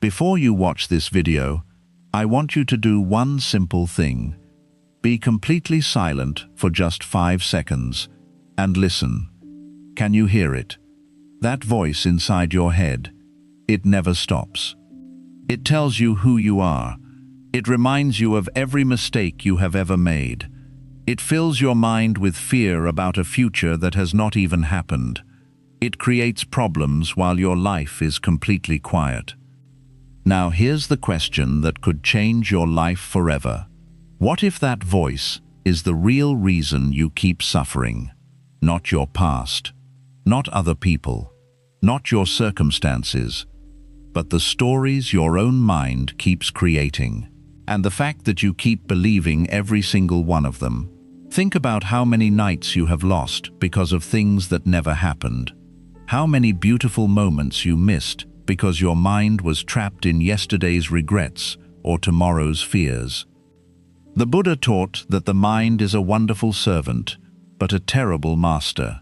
Before you watch this video, I want you to do one simple thing. Be completely silent for just 5 seconds and listen. Can you hear it? That voice inside your head. It never stops. It tells you who you are. It reminds you of every mistake you have ever made. It fills your mind with fear about a future that has not even happened. It creates problems while your life is completely quiet. Now here's the question that could change your life forever. What if that voice is the real reason you keep suffering? Not your past, not other people, not your circumstances, but the stories your own mind keeps creating, and the fact that you keep believing every single one of them. Think about how many nights you have lost because of things that never happened. How many beautiful moments you missed because your mind was trapped in yesterday's regrets or tomorrow's fears. The Buddha taught that the mind is a wonderful servant, but a terrible master.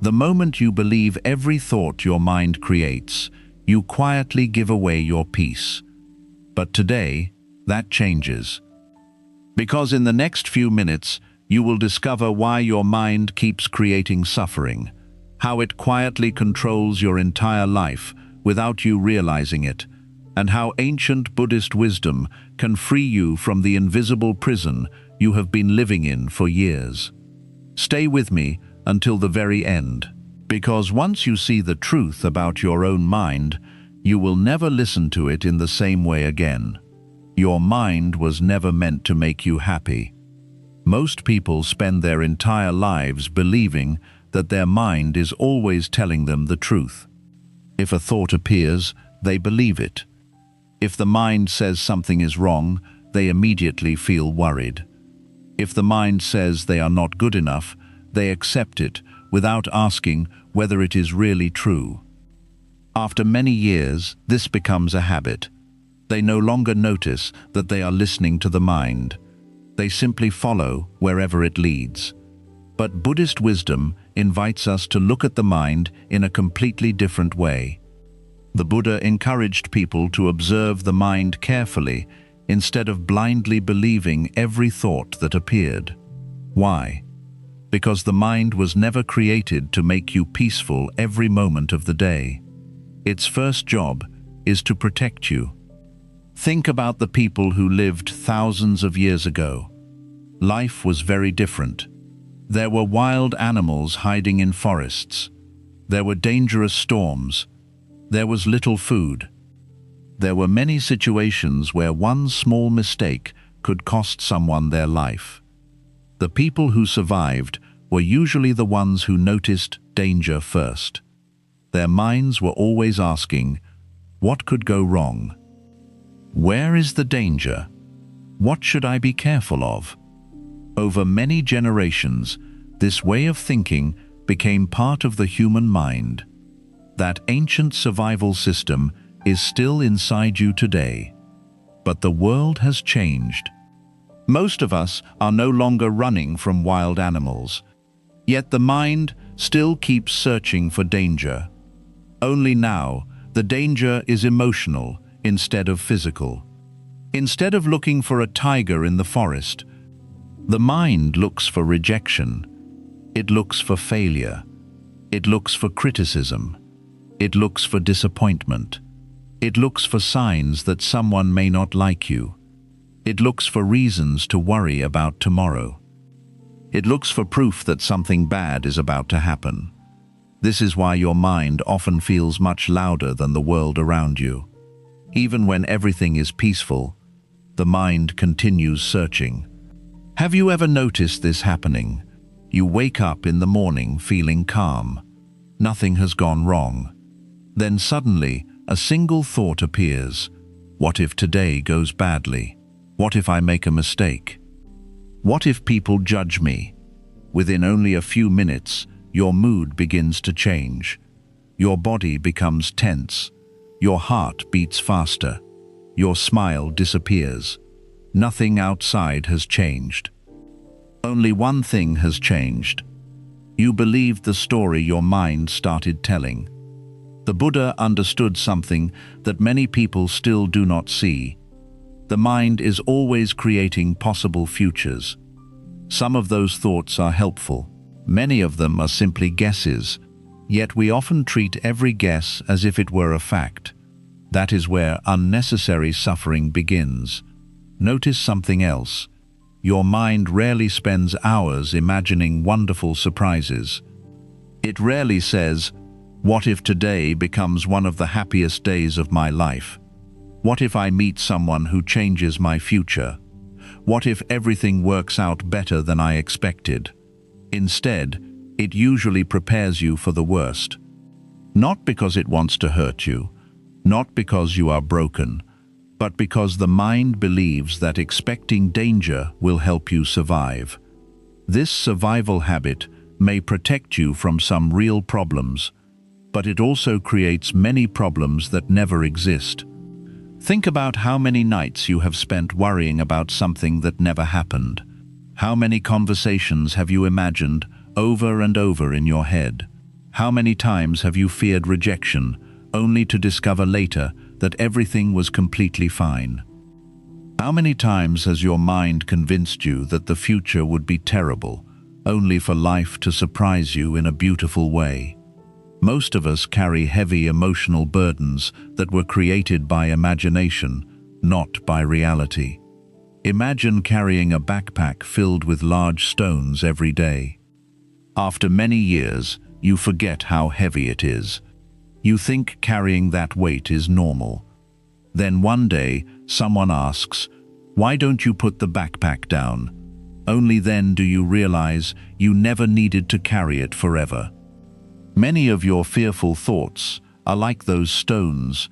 The moment you believe every thought your mind creates, you quietly give away your peace. But today, that changes. Because in the next few minutes, you will discover why your mind keeps creating suffering, how it quietly controls your entire life without you realizing it, and how ancient Buddhist wisdom can free you from the invisible prison you have been living in for years. Stay with me until the very end, because once you see the truth about your own mind, you will never listen to it in the same way again. Your mind was never meant to make you happy. Most people spend their entire lives believing that their mind is always telling them the truth. If a thought appears, they believe it. If the mind says something is wrong, they immediately feel worried. If the mind says they are not good enough, they accept it without asking whether it is really true. After many years, this becomes a habit. They no longer notice that they are listening to the mind. They simply follow wherever it leads. But Buddhist wisdom invites us to look at the mind in a completely different way. The Buddha encouraged people to observe the mind carefully instead of blindly believing every thought that appeared. Why? Because the mind was never created to make you peaceful every moment of the day. Its first job is to protect you. Think about the people who lived thousands of years ago. Life was very different. There were wild animals hiding in forests. There were dangerous storms. There was little food. There were many situations where one small mistake could cost someone their life. The people who survived were usually the ones who noticed danger first. Their minds were always asking, what could go wrong? Where is the danger? What should I be careful of? Over many generations, this way of thinking became part of the human mind. That ancient survival system is still inside you today. But the world has changed. Most of us are no longer running from wild animals. Yet the mind still keeps searching for danger. Only now, the danger is emotional instead of physical. Instead of looking for a tiger in the forest, the mind looks for rejection. It looks for failure. It looks for criticism. It looks for disappointment. It looks for signs that someone may not like you. It looks for reasons to worry about tomorrow. It looks for proof that something bad is about to happen. This is why your mind often feels much louder than the world around you. Even when everything is peaceful, the mind continues searching. Have you ever noticed this happening? You wake up in the morning feeling calm. Nothing has gone wrong. Then suddenly, a single thought appears. What if today goes badly? What if I make a mistake? What if people judge me? Within only a few minutes, your mood begins to change. Your body becomes tense. Your heart beats faster. Your smile disappears. Nothing outside has changed. Only one thing has changed. You believed the story your mind started telling. The Buddha understood something that many people still do not see. The mind is always creating possible futures. Some of those thoughts are helpful. Many of them are simply guesses, yet we often treat every guess as if it were a fact. That is where unnecessary suffering begins. Notice something else. Your mind rarely spends hours imagining wonderful surprises. It rarely says, "What if today becomes one of the happiest days of my life? What if I meet someone who changes my future? What if everything works out better than I expected?" Instead, it usually prepares you for the worst. Not because it wants to hurt you, not because you are broken, but because the mind believes that expecting danger will help you survive. This survival habit may protect you from some real problems, but it also creates many problems that never exist. Think about how many nights you have spent worrying about something that never happened. How many conversations have you imagined over and over in your head? How many times have you feared rejection, only to discover later that everything was completely fine? How many times has your mind convinced you that the future would be terrible, only for life to surprise you in a beautiful way? Most of us carry heavy emotional burdens that were created by imagination, not by reality. Imagine carrying a backpack filled with large stones every day. After many years, you forget how heavy it is. You think carrying that weight is normal. Then one day, someone asks, "Why don't you put the backpack down?" Only then do you realize you never needed to carry it forever. Many of your fearful thoughts are like those stones.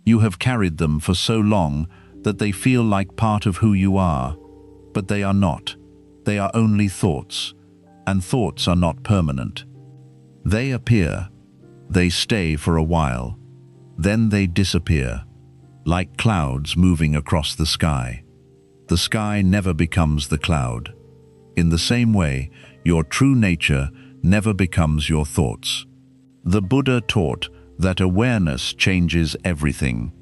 You have carried them for so long that they feel like part of who you are. But they are not. They are only thoughts, and thoughts are not permanent. They appear, they stay for a while, then they disappear, like clouds moving across the sky. The sky never becomes the cloud. In the same way, your true nature never becomes your thoughts. The Buddha taught that awareness changes everything.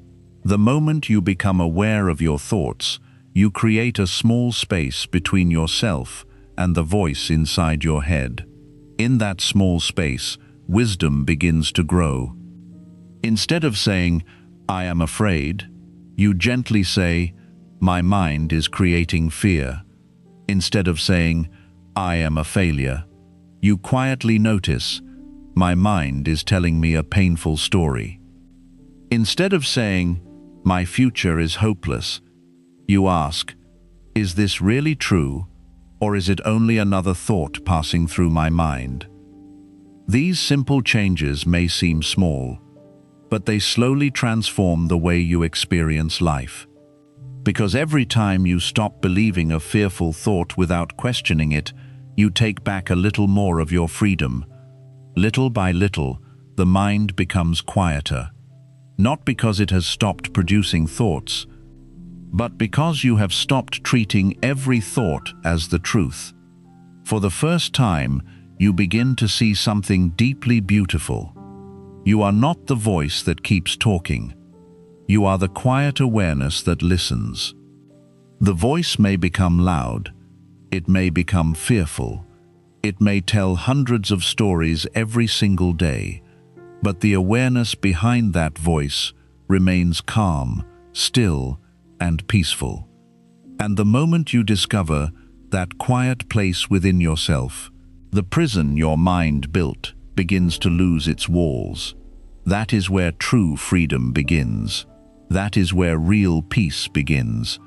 The moment you become aware of your thoughts, you create a small space between yourself and the voice inside your head. In that small space, wisdom begins to grow. Instead of saying, "I am afraid," you gently say, "My mind is creating fear." Instead of saying, "I am a failure," you quietly notice, "My mind is telling me a painful story." Instead of saying, "My future is hopeless," you ask, "Is this really true, or is it only another thought passing through my mind?" These simple changes may seem small, but they slowly transform the way you experience life. Because every time you stop believing a fearful thought without questioning it, you take back a little more of your freedom. Little by little, the mind becomes quieter, not because it has stopped producing thoughts, but because you have stopped treating every thought as the truth. For the first time, you begin to see something deeply beautiful. You are not the voice that keeps talking. You are the quiet awareness that listens. The voice may become loud, it may become fearful, it may tell hundreds of stories every single day, but the awareness behind that voice remains calm, still, and peaceful. And the moment you discover that quiet place within yourself, the prison your mind built begins to lose its walls. That is where true freedom begins. That is where real peace begins.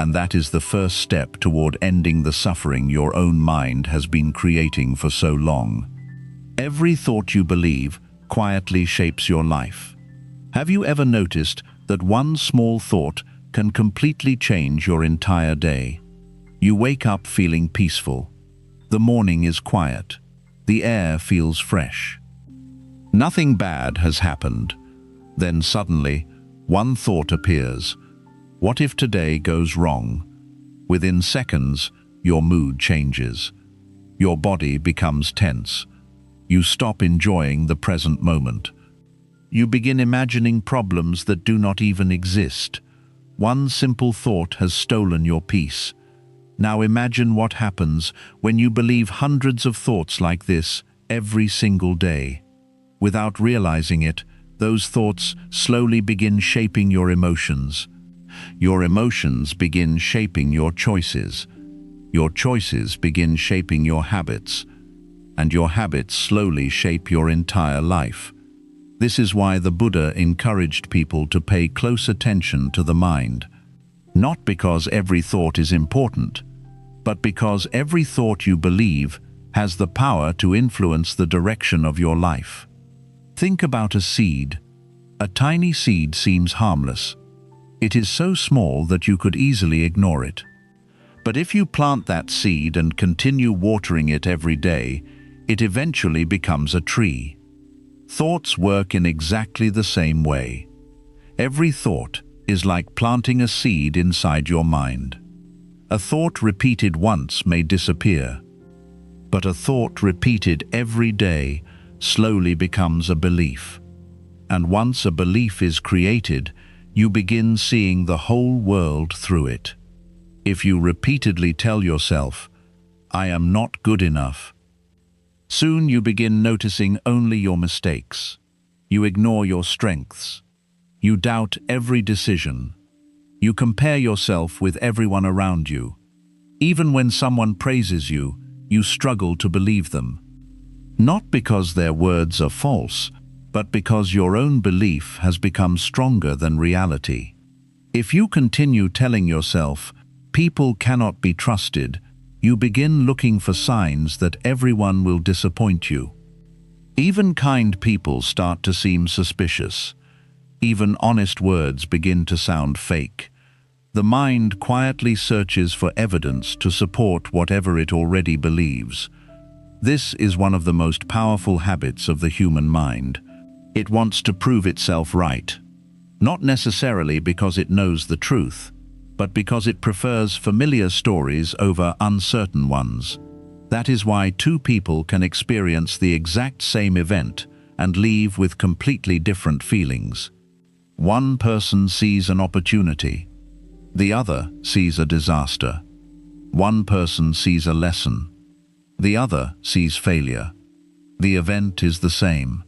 And that is the first step toward ending the suffering your own mind has been creating for so long. Every thought you believe quietly shapes your life. Have you ever noticed that one small thought can completely change your entire day? You wake up feeling peaceful. The morning is quiet. The air feels fresh. Nothing bad has happened. Then suddenly, one thought appears. What if today goes wrong? Within seconds, your mood changes. Your body becomes tense. You stop enjoying the present moment. you begin imagining problems that do not even exist. One simple thought has stolen your peace. Now imagine what happens when you believe hundreds of thoughts like this every single day. Without realizing it, those thoughts slowly begin shaping your emotions. Your emotions begin shaping your choices. Your choices begin shaping your habits, and your habits slowly shape your entire life. This is why the Buddha encouraged people to pay close attention to the mind, not because every thought is important, but because every thought you believe has the power to influence the direction of your life. Think about a seed. A tiny seed seems harmless. It is so small that you could easily ignore it. But if you plant that seed and continue watering it every day, it eventually becomes a tree. Thoughts work in exactly the same way. Every thought is like planting a seed inside your mind. A thought repeated once may disappear, but a thought repeated every day slowly becomes a belief. And once a belief is created, you begin seeing the whole world through it. If you repeatedly tell yourself, "I am not good enough," soon you begin noticing only your mistakes. You ignore your strengths. You doubt every decision. You compare yourself with everyone around you. Even when someone praises you, you struggle to believe them. Not because their words are false, but because your own belief has become stronger than reality. If you continue telling yourself, "People cannot be trusted," you begin looking for signs that everyone will disappoint you. Even kind people start to seem suspicious. Even honest words begin to sound fake. The mind quietly searches for evidence to support whatever it already believes. This is one of the most powerful habits of the human mind. It wants to prove itself right, not necessarily because it knows the truth, but because it prefers familiar stories over uncertain ones. That is why two people can experience the exact same event and leave with completely different feelings. One person sees an opportunity. The other sees a disaster. One person sees a lesson. The other sees failure. The event is the same.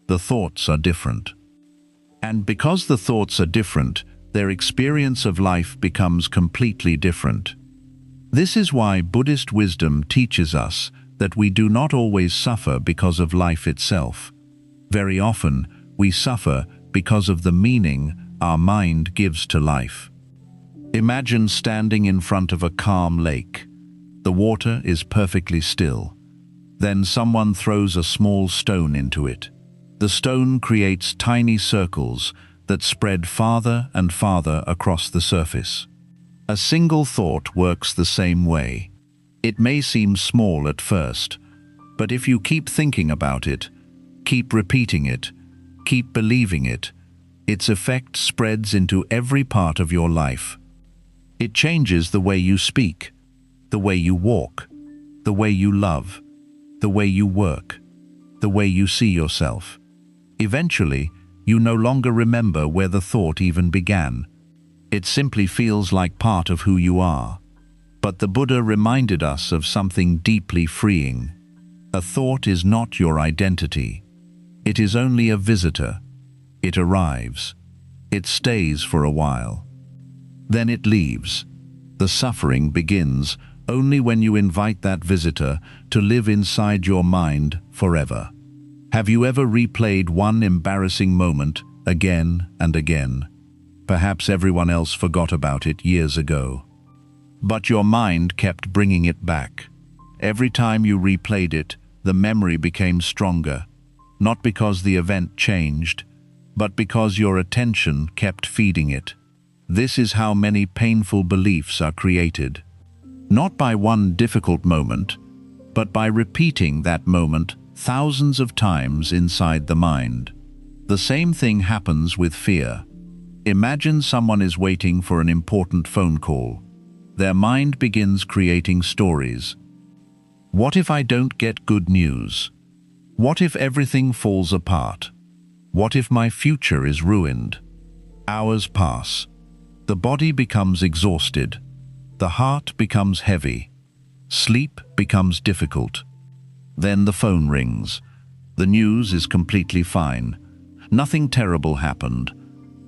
The thoughts are different. And because the thoughts are different, their experience of life becomes completely different. This is why Buddhist wisdom teaches us that we do not always suffer because of life itself. Very often, we suffer because of the meaning our mind gives to life. Imagine standing in front of a calm lake. The water is perfectly still. Then someone throws a small stone into it. The stone creates tiny circles that spread farther and farther across the surface. A single thought works the same way. It may seem small at first, but if you keep thinking about it, keep repeating it, keep believing it, its effect spreads into every part of your life. It changes the way you speak, the way you walk, the way you love, the way you work, the way you see yourself. Eventually, you no longer remember where the thought even began. It simply feels like part of who you are. But the Buddha reminded us of something deeply freeing. A thought is not your identity. It is only a visitor. It arrives. It stays for a while. Then it leaves. The suffering begins only when you invite that visitor to live inside your mind forever. Have you ever replayed one embarrassing moment again and again? Perhaps everyone else forgot about it years ago. But your mind kept bringing it back. Every time you replayed it, the memory became stronger, not because the event changed, but because your attention kept feeding it. This is how many painful beliefs are created. Not by one difficult moment, but by repeating that moment thousands of times inside the mind. The same thing happens with fear. Imagine someone is waiting for an important phone call. Their mind begins creating stories. What if I don't get good news? What if everything falls apart? What if my future is ruined? Hours pass. The body becomes exhausted. The heart becomes heavy. Sleep becomes difficult. Then the phone rings. The news is completely fine. Nothing terrible happened.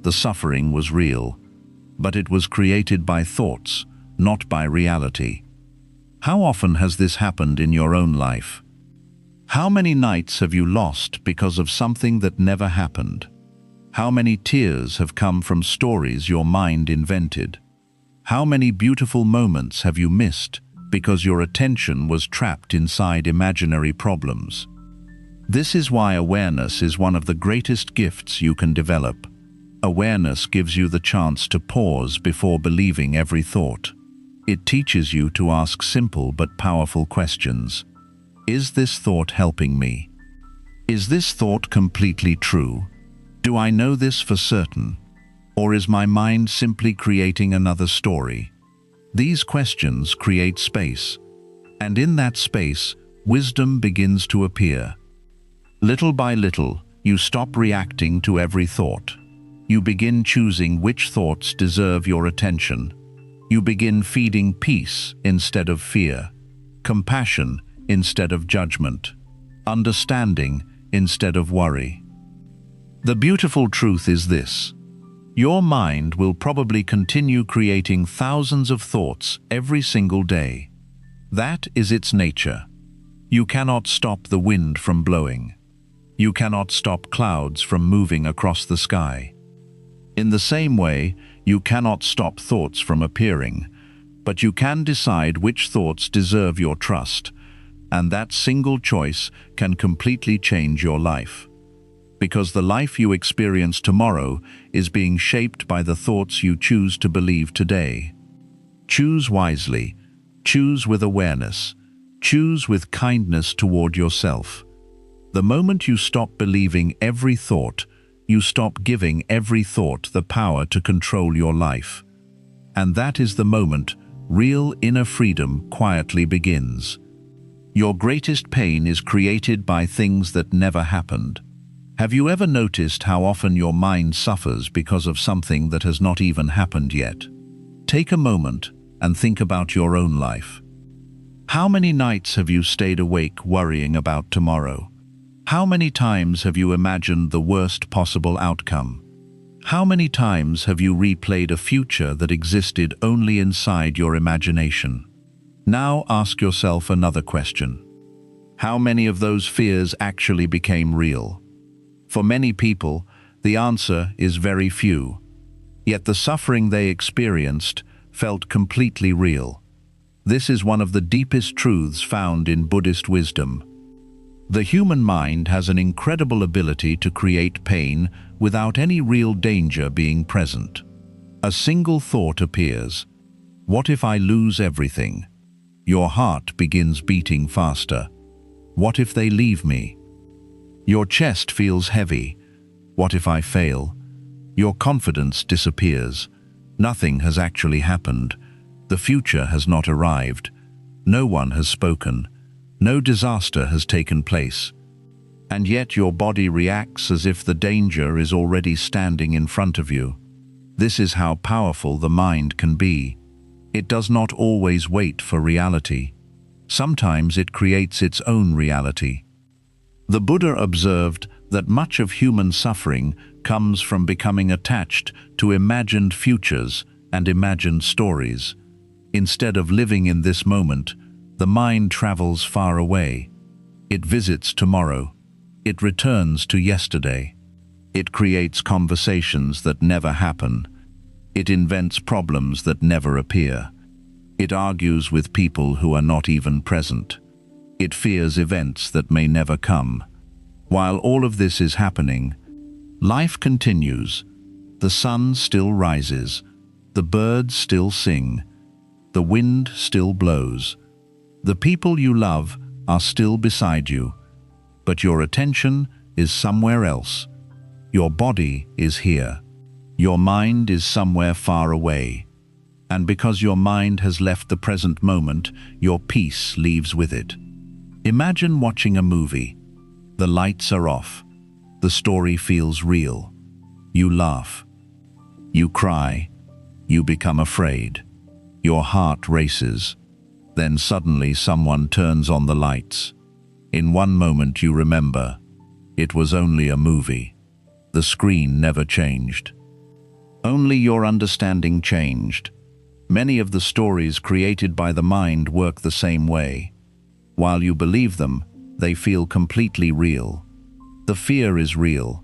The suffering was real, but it was created by thoughts, not by reality. How often has this happened in your own life? How many nights have you lost because of something that never happened? How many tears have come from stories your mind invented? How many beautiful moments have you missed because your attention was trapped inside imaginary problems? This is why awareness is one of the greatest gifts you can develop. Awareness gives you the chance to pause before believing every thought. It teaches you to ask simple but powerful questions. Is this thought helping me? Is this thought completely true? Do I know this for certain? Or is my mind simply creating another story? These questions create space, and in that space, wisdom begins to appear. Little by little, you stop reacting to every thought. You begin choosing which thoughts deserve your attention. You begin feeding peace instead of fear, compassion instead of judgment, understanding instead of worry. The beautiful truth is this: your mind will probably continue creating thousands of thoughts every single day. That is its nature. You cannot stop the wind from blowing. You cannot stop clouds from moving across the sky. In the same way, you cannot stop thoughts from appearing, but you can decide which thoughts deserve your trust, and that single choice can completely change your life. Because the life you experience tomorrow is being shaped by the thoughts you choose to believe today. Choose wisely, choose with awareness, choose with kindness toward yourself. The moment you stop believing every thought, you stop giving every thought the power to control your life. And that is the moment real inner freedom quietly begins. Your greatest pain is created by things that never happened. Have you ever noticed how often your mind suffers because of something that has not even happened yet? Take a moment and think about your own life. How many nights have you stayed awake worrying about tomorrow? How many times have you imagined the worst possible outcome? How many times have you replayed a future that existed only inside your imagination? Now ask yourself another question. How many of those fears actually became real? For many people, the answer is very few. Yet the suffering they experienced felt completely real. This is one of the deepest truths found in Buddhist wisdom. The human mind has an incredible ability to create pain without any real danger being present. A single thought appears. What if I lose everything? Your heart begins beating faster. What if they leave me? Your chest feels heavy. What if I fail? Your confidence disappears. Nothing has actually happened. The future has not arrived. No one has spoken. No disaster has taken place. And yet your body reacts as if the danger is already standing in front of you. This is how powerful the mind can be. It does not always wait for reality. Sometimes it creates its own reality. The Buddha observed that much of human suffering comes from becoming attached to imagined futures and imagined stories. Instead of living in this moment, the mind travels far away. It visits tomorrow. It returns to yesterday. It creates conversations that never happen. It invents problems that never appear. It argues with people who are not even present. It fears events that may never come. While all of this is happening, life continues. The sun still rises. The birds still sing. The wind still blows. The people you love are still beside you, but your attention is somewhere else. Your body is here. Your mind is somewhere far away. And because your mind has left the present moment, your peace leaves with it. Imagine watching a movie. The lights are off. the story feels real. You laugh. You cry. You become afraid. Your heart races. Then suddenly someone turns on the lights. In one moment you remember, it was only a movie. The screen never changed. Only your understanding changed. Many of the stories created by the mind work the same way. While you believe them, they feel completely real. The fear is real.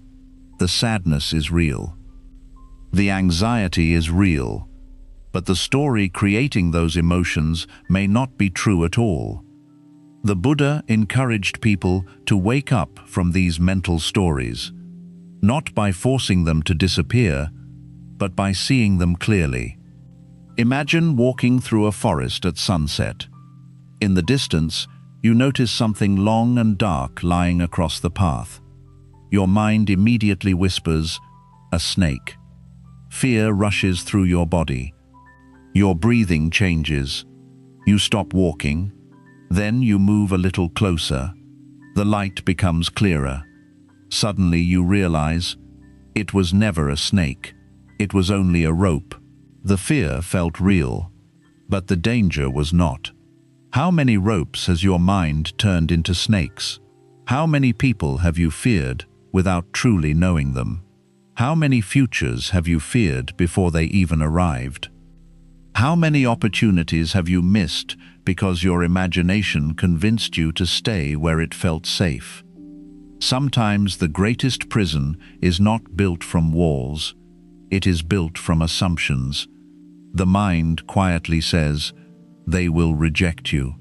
The sadness is real. The anxiety is real. But the story creating those emotions may not be true at all. The Buddha encouraged people to wake up from these mental stories, not by forcing them to disappear, but by seeing them clearly. Imagine walking through a forest at sunset. In the distance, you notice something long and dark lying across the path. Your mind immediately whispers, "A snake." Fear rushes through your body. Your breathing changes. You stop walking. Then you move a little closer. The light becomes clearer. Suddenly you realize it was never a snake. It was only a rope. The fear felt real, but the danger was not. How many ropes has your mind turned into snakes? How many people have you feared without truly knowing them? How many futures have you feared before they even arrived? How many opportunities have you missed because your imagination convinced you to stay where it felt safe? Sometimes the greatest prison is not built from walls. It is built from assumptions. The mind quietly says, "They will reject you.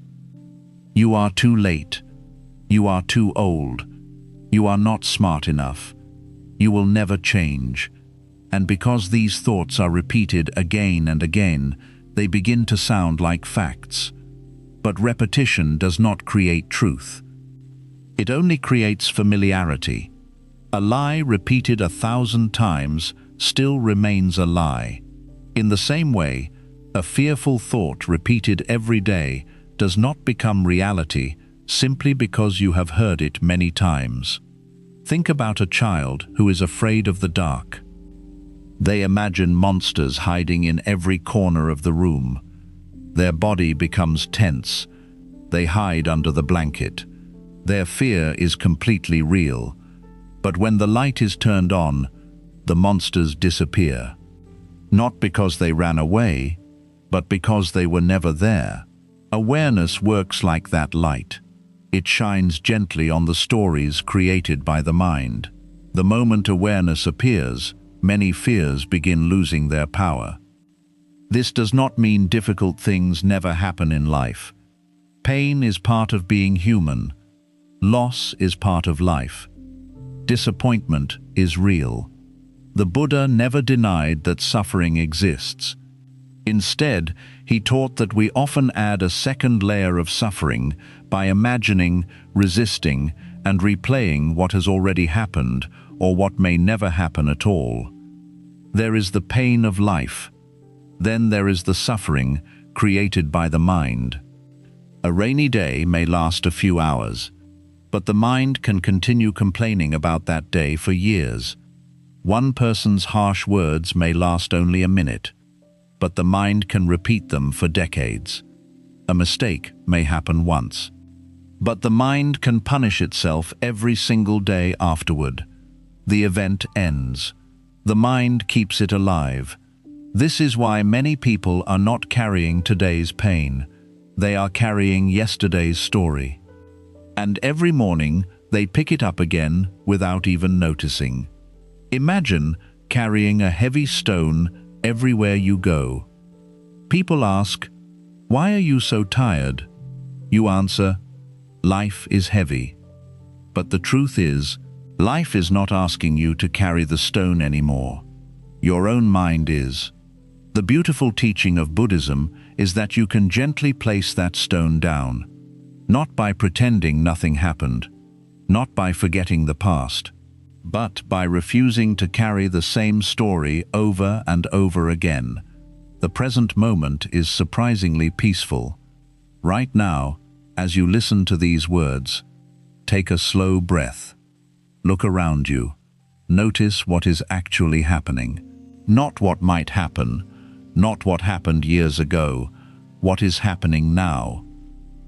You are too late. You are too old. You are not smart enough. You will never change." And because these thoughts are repeated again and again, they begin to sound like facts. But repetition does not create truth. It only creates familiarity. A lie repeated 1,000 times still remains a lie. In the same way, a fearful thought repeated every day does not become reality simply because you have heard it many times. Think about a child who is afraid of the dark. They imagine monsters hiding in every corner of the room. Their body becomes tense. They hide under the blanket. Their fear is completely real. But when the light is turned on, the monsters disappear. Not because they ran away, but because they were never there. Awareness works like that light. It shines gently on the stories created by the mind. The moment awareness appears, many fears begin losing their power. This does not mean difficult things never happen in life. Pain is part of being human. Loss is part of life. Disappointment is real. The Buddha never denied that suffering exists. Instead, he taught that we often add a second layer of suffering by imagining, resisting, and replaying what has already happened or what may never happen at all. There is the pain of life. Then there is the suffering created by the mind. A rainy day may last a few hours, but the mind can continue complaining about that day for years. One person's harsh words may last only a minute, but the mind can repeat them for decades. A mistake may happen once, but the mind can punish itself every single day afterward. The event ends. The mind keeps it alive. This is why many people are not carrying today's pain. They are carrying yesterday's story. And every morning, they pick it up again without even noticing. Imagine carrying a heavy stone everywhere you go. People ask, "Why are you so tired?" You answer, "Life is heavy." But the truth is, life is not asking you to carry the stone anymore. Your own mind is. The beautiful teaching of Buddhism is that you can gently place that stone down, not by pretending nothing happened, not by forgetting the past, but by refusing to carry the same story over and over again. The present moment is surprisingly peaceful. Right now, as you listen to these words, take a slow breath. Look around you. Notice what is actually happening. Not what might happen, not what happened years ago, what is happening now.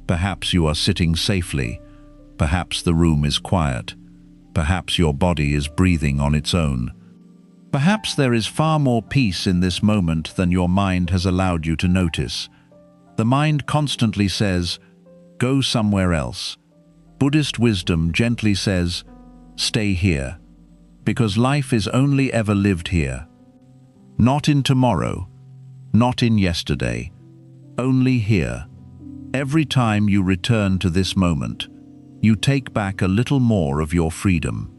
Perhaps you are sitting safely. Perhaps the room is quiet. Perhaps your body is breathing on its own. Perhaps there is far more peace in this moment than your mind has allowed you to notice. The mind constantly says, "Go somewhere else." Buddhist wisdom gently says, "Stay here," because life is only ever lived here. Not in tomorrow, not in yesterday, only here. Every time you return to this moment, you take back a little more of your freedom.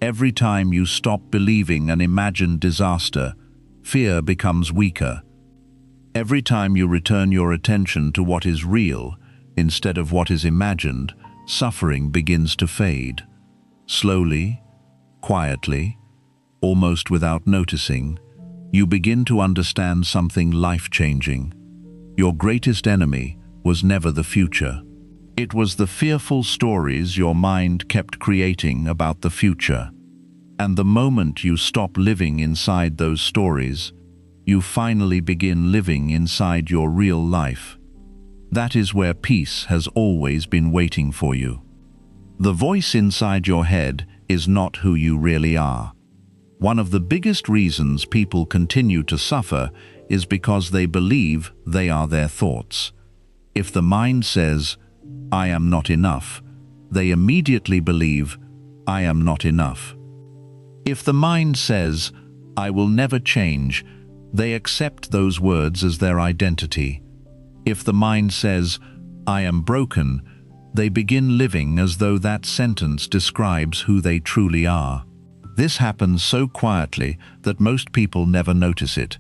Every time you stop believing an imagined disaster, fear becomes weaker. Every time you return your attention to what is real instead of what is imagined, suffering begins to fade. Slowly, quietly, almost without noticing, you begin to understand something life-changing. Your greatest enemy was never the future. It was the fearful stories your mind kept creating about the future. And the moment you stop living inside those stories, you finally begin living inside your real life. That is where peace has always been waiting for you. The voice inside your head is not who you really are. One of the biggest reasons people continue to suffer is because they believe they are their thoughts. If the mind says, "I am not enough," they immediately believe, "I am not enough." If the mind says, "I will never change," they accept those words as their identity. If the mind says, "I am broken," they begin living as though that sentence describes who they truly are. This happens so quietly that most people never notice it.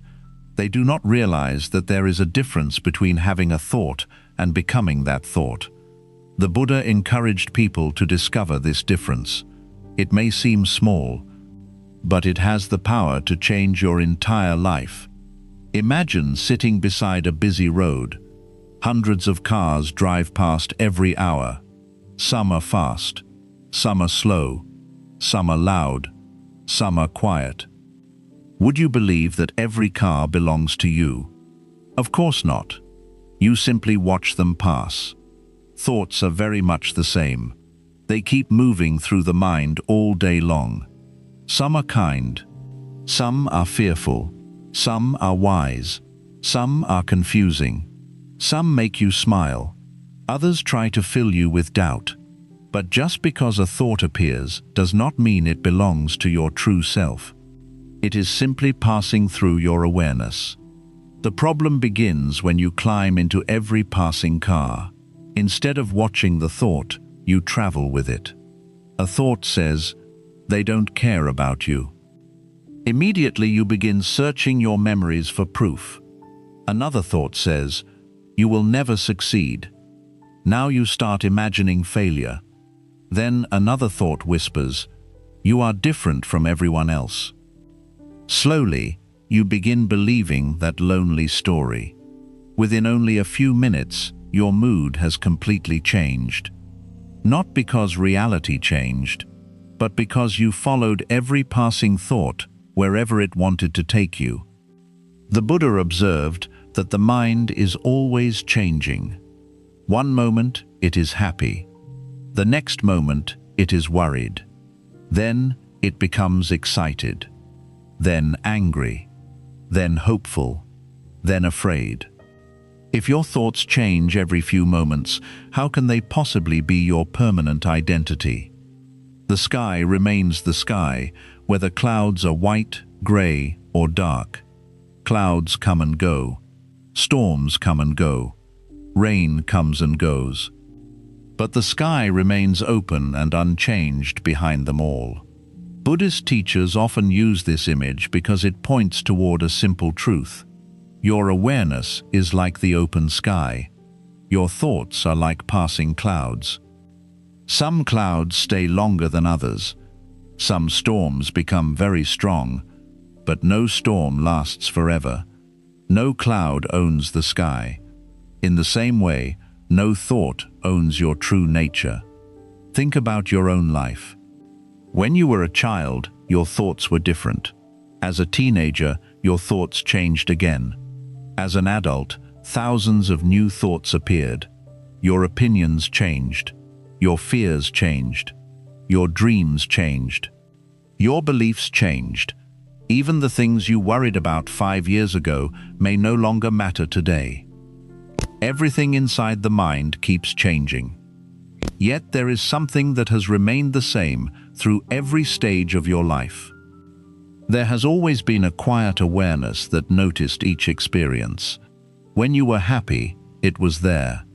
They do not realize that there is a difference between having a thought and becoming that thought. The Buddha encouraged people to discover this difference. It may seem small, but it has the power to change your entire life. Imagine sitting beside a busy road. Hundreds of cars drive past every hour. Some are fast, some are slow, some are loud, some are quiet. Would you believe that every car belongs to you? Of course not. You simply watch them pass. Thoughts are very much the same. They keep moving through the mind all day long. Some are kind, some are fearful, some are wise, some are confusing. Some make you smile, others try to fill you with doubt. But just because a thought appears does not mean it belongs to your true self. It is simply passing through your awareness. The problem begins when you climb into every passing car. Instead of watching the thought, you travel with it. A thought says, "They don't care about you." Immediately you begin searching your memories for proof. Another thought says, "You will never succeed." Now you start imagining failure. Then another thought whispers, "You are different from everyone else." Slowly, you begin believing that lonely story. Within only a few minutes, your mood has completely changed. Not because reality changed, but because you followed every passing thought wherever it wanted to take you. The Buddha observed that the mind is always changing. One moment it is happy. The next moment it is worried. Then it becomes excited. Then angry. Then hopeful. Then afraid. If your thoughts change every few moments, how can they possibly be your permanent identity? The sky remains the sky, whether clouds are white, gray, or dark. Clouds come and go. Storms come and go. Rain comes and goes. But the sky remains open and unchanged behind them all. Buddhist teachers often use this image because it points toward a simple truth. Your awareness is like the open sky. Your thoughts are like passing clouds. Some clouds stay longer than others. Some storms become very strong, but no storm lasts forever. No cloud owns the sky. In the same way, no thought owns your true nature. Think about your own life. When you were a child, your thoughts were different. As a teenager, your thoughts changed again. As an adult, thousands of new thoughts appeared. Your opinions changed. Your fears changed. Your dreams changed. Your beliefs changed. Even the things you worried about 5 years ago may no longer matter today. Everything inside the mind keeps changing. Yet there is something that has remained the same through every stage of your life. There has always been a quiet awareness that noticed each experience. When you were happy, it was there.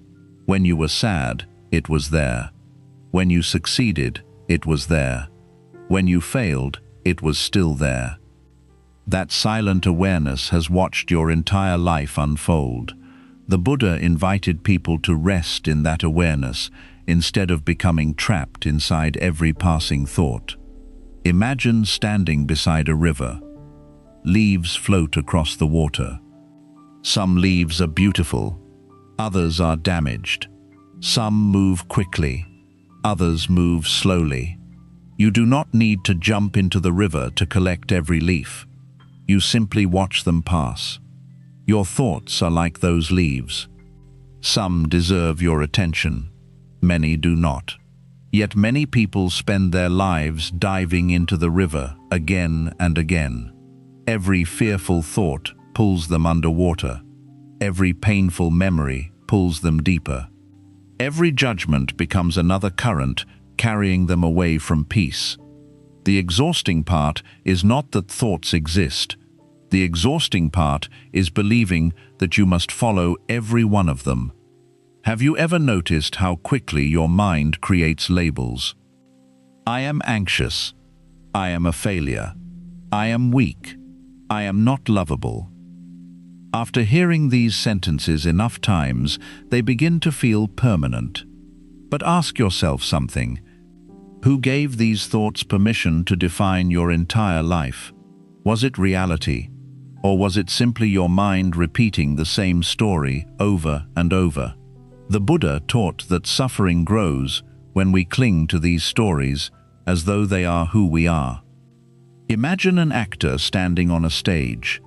When you were sad, it was there. When you succeeded, it was there. When you failed, it was still there. That silent awareness has watched your entire life unfold. The Buddha invited people to rest in that awareness instead of becoming trapped inside every passing thought. Imagine standing beside a river. Leaves float across the water. Some leaves are beautiful, others are damaged. Some move quickly, others move slowly. You do not need to jump into the river to collect every leaf. You simply watch them pass. Your thoughts are like those leaves. Some deserve your attention, many do not. Yet many people spend their lives diving into the river again and again. Every fearful thought pulls them underwater. Every painful memory pulls them deeper. Every judgment becomes another current, carrying them away from peace. The exhausting part is not that thoughts exist. The exhausting part is believing that you must follow every one of them. Have you ever noticed how quickly your mind creates labels? I am anxious. I am a failure. I am weak. I am not lovable. After hearing these sentences enough times, they begin to feel permanent. But ask yourself something. Who gave these thoughts permission to define your entire life? Was it reality? Or was it simply your mind repeating the same story over and over? The Buddha taught that suffering grows when we cling to these stories as though they are who we are. Imagine an actor standing on a stage.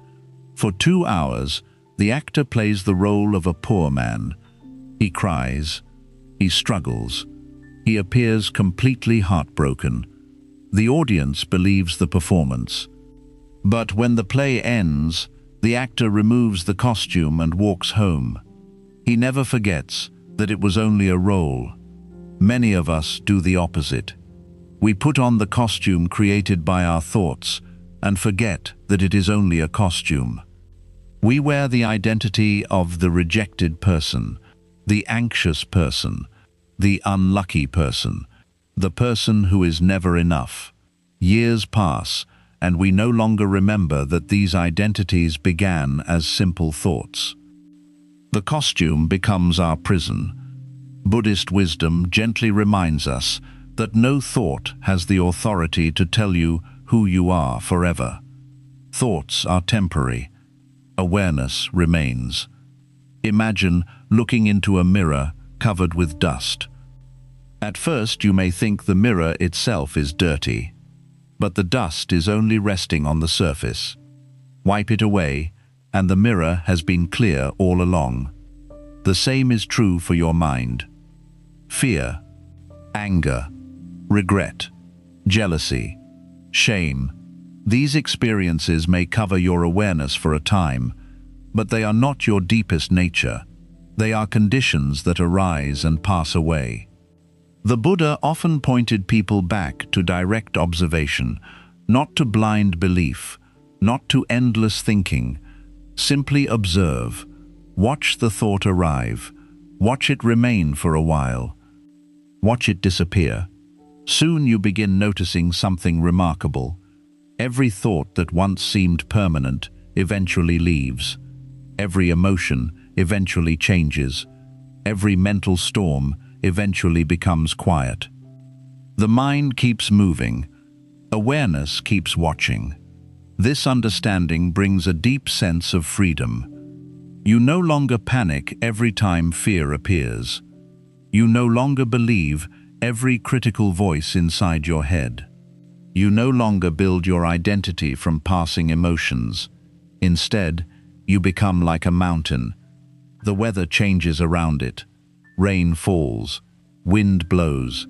For 2 hours, the actor plays the role of a poor man. He cries. He struggles. He appears completely heartbroken. The audience believes the performance. But when the play ends, the actor removes the costume and walks home. He never forgets that it was only a role. Many of us do the opposite. We put on the costume created by our thoughts and forget that it is only a costume. We wear the identity of the rejected person, the anxious person, the unlucky person, the person who is never enough. Years pass, and we no longer remember that these identities began as simple thoughts. The costume becomes our prison. Buddhist wisdom gently reminds us that no thought has the authority to tell you who you are forever. Thoughts are temporary. Awareness remains. Imagine looking into a mirror covered with dust. At first you may think the mirror itself is dirty, but the dust is only resting on the surface. Wipe it away, and the mirror has been clear all along. The same is true for your mind. Fear, anger, regret, jealousy, shame. These experiences may cover your awareness for a time, but they are not your deepest nature. They are conditions that arise and pass away. The Buddha often pointed people back to direct observation, not to blind belief, not to endless thinking. Simply observe. Watch the thought arrive. Watch it remain for a while. Watch it disappear. Soon you begin noticing something remarkable. Every thought that once seemed permanent eventually leaves. Every emotion eventually changes. Every mental storm eventually becomes quiet. The mind keeps moving. Awareness keeps watching. This understanding brings a deep sense of freedom. You no longer panic every time fear appears. You no longer believe every critical voice inside your head. You no longer build your identity from passing emotions. Instead, you become like a mountain. The weather changes around it. Rain falls, wind blows,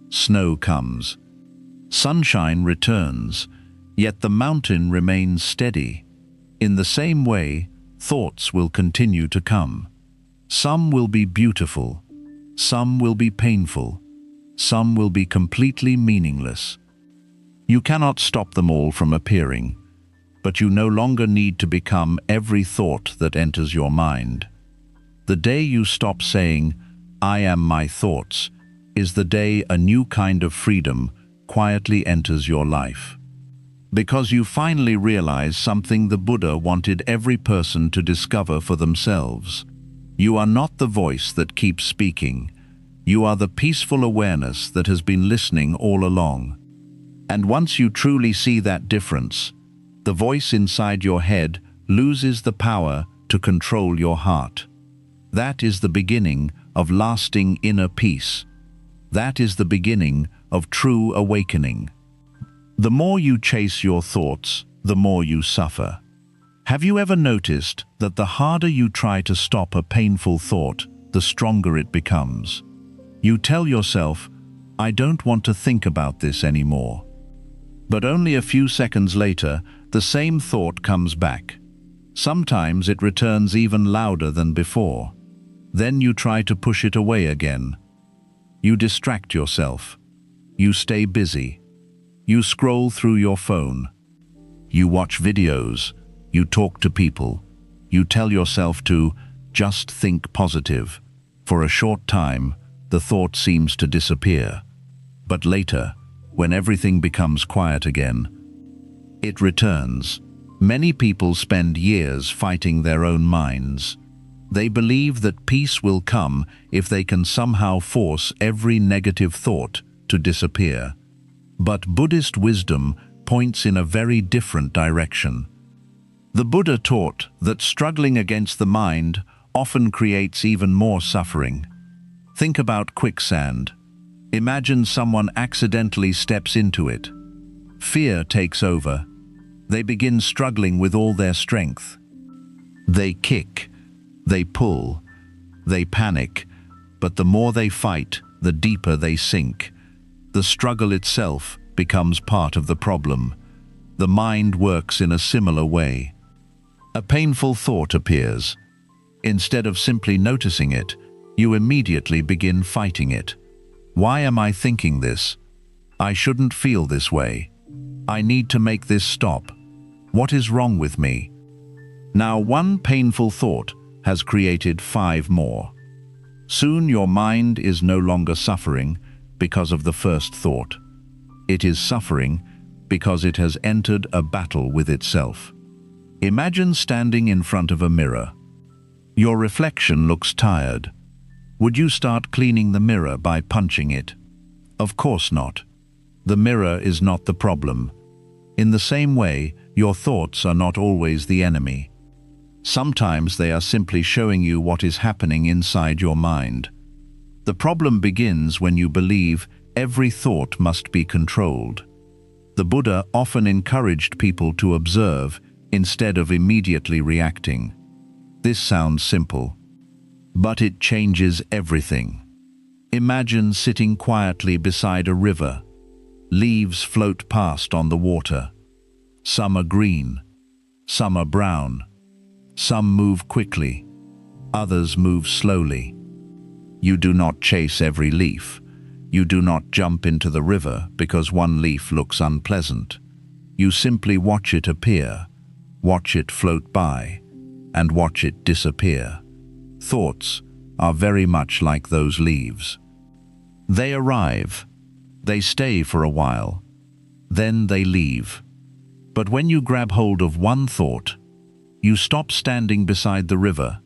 snow comes. Sunshine returns, yet the mountain remains steady. In the same way, thoughts will continue to come. Some will be beautiful, some will be painful, some will be completely meaningless. You cannot stop them all from appearing, but you no longer need to become every thought that enters your mind. The day you stop saying, "I am my thoughts," is the day a new kind of freedom quietly enters your life. Because you finally realize something the Buddha wanted every person to discover for themselves. You are not the voice that keeps speaking. You are the peaceful awareness that has been listening all along. And once you truly see that difference, the voice inside your head loses the power to control your heart. That is the beginning of lasting inner peace. That is the beginning of true awakening. The more you chase your thoughts, the more you suffer. Have you ever noticed that the harder you try to stop a painful thought, the stronger it becomes? You tell yourself, "I don't want to think about this anymore." But only a few seconds later, the same thought comes back. Sometimes it returns even louder than before. Then you try to push it away again. You distract yourself. You stay busy. You scroll through your phone. You watch videos. You talk to people. You tell yourself to just think positive. For a short time, the thought seems to disappear. But later, when everything becomes quiet again, it returns. Many people spend years fighting their own minds. They believe that peace will come if they can somehow force every negative thought to disappear. But Buddhist wisdom points in a very different direction. The Buddha taught that struggling against the mind often creates even more suffering. Think about quicksand. Imagine someone accidentally steps into it. Fear takes over. They begin struggling with all their strength. They kick, they pull, they panic, but the more they fight, the deeper they sink. The struggle itself becomes part of the problem. The mind works in a similar way. A painful thought appears. Instead of simply noticing it, you immediately begin fighting it. Why am I thinking this? I shouldn't feel this way. I need to make this stop. What is wrong with me? Now, one painful thought has created 5 more. Soon your mind is no longer suffering because of the first thought. It is suffering because it has entered a battle with itself. Imagine standing in front of a mirror. Your reflection looks tired. Would you start cleaning the mirror by punching it? Of course not. The mirror is not the problem. In the same way, your thoughts are not always the enemy. Sometimes they are simply showing you what is happening inside your mind. The problem begins when you believe every thought must be controlled. The Buddha often encouraged people to observe instead of immediately reacting. This sounds simple, but it changes everything. Imagine sitting quietly beside a river. Leaves float past on the water. Some are green, some are brown. Some move quickly, others move slowly. You do not chase every leaf. You do not jump into the river because one leaf looks unpleasant. You simply watch it appear, watch it float by, and watch it disappear. Thoughts are very much like those leaves. They arrive, they stay for a while, then they leave. But when you grab hold of one thought, you stop standing beside the river.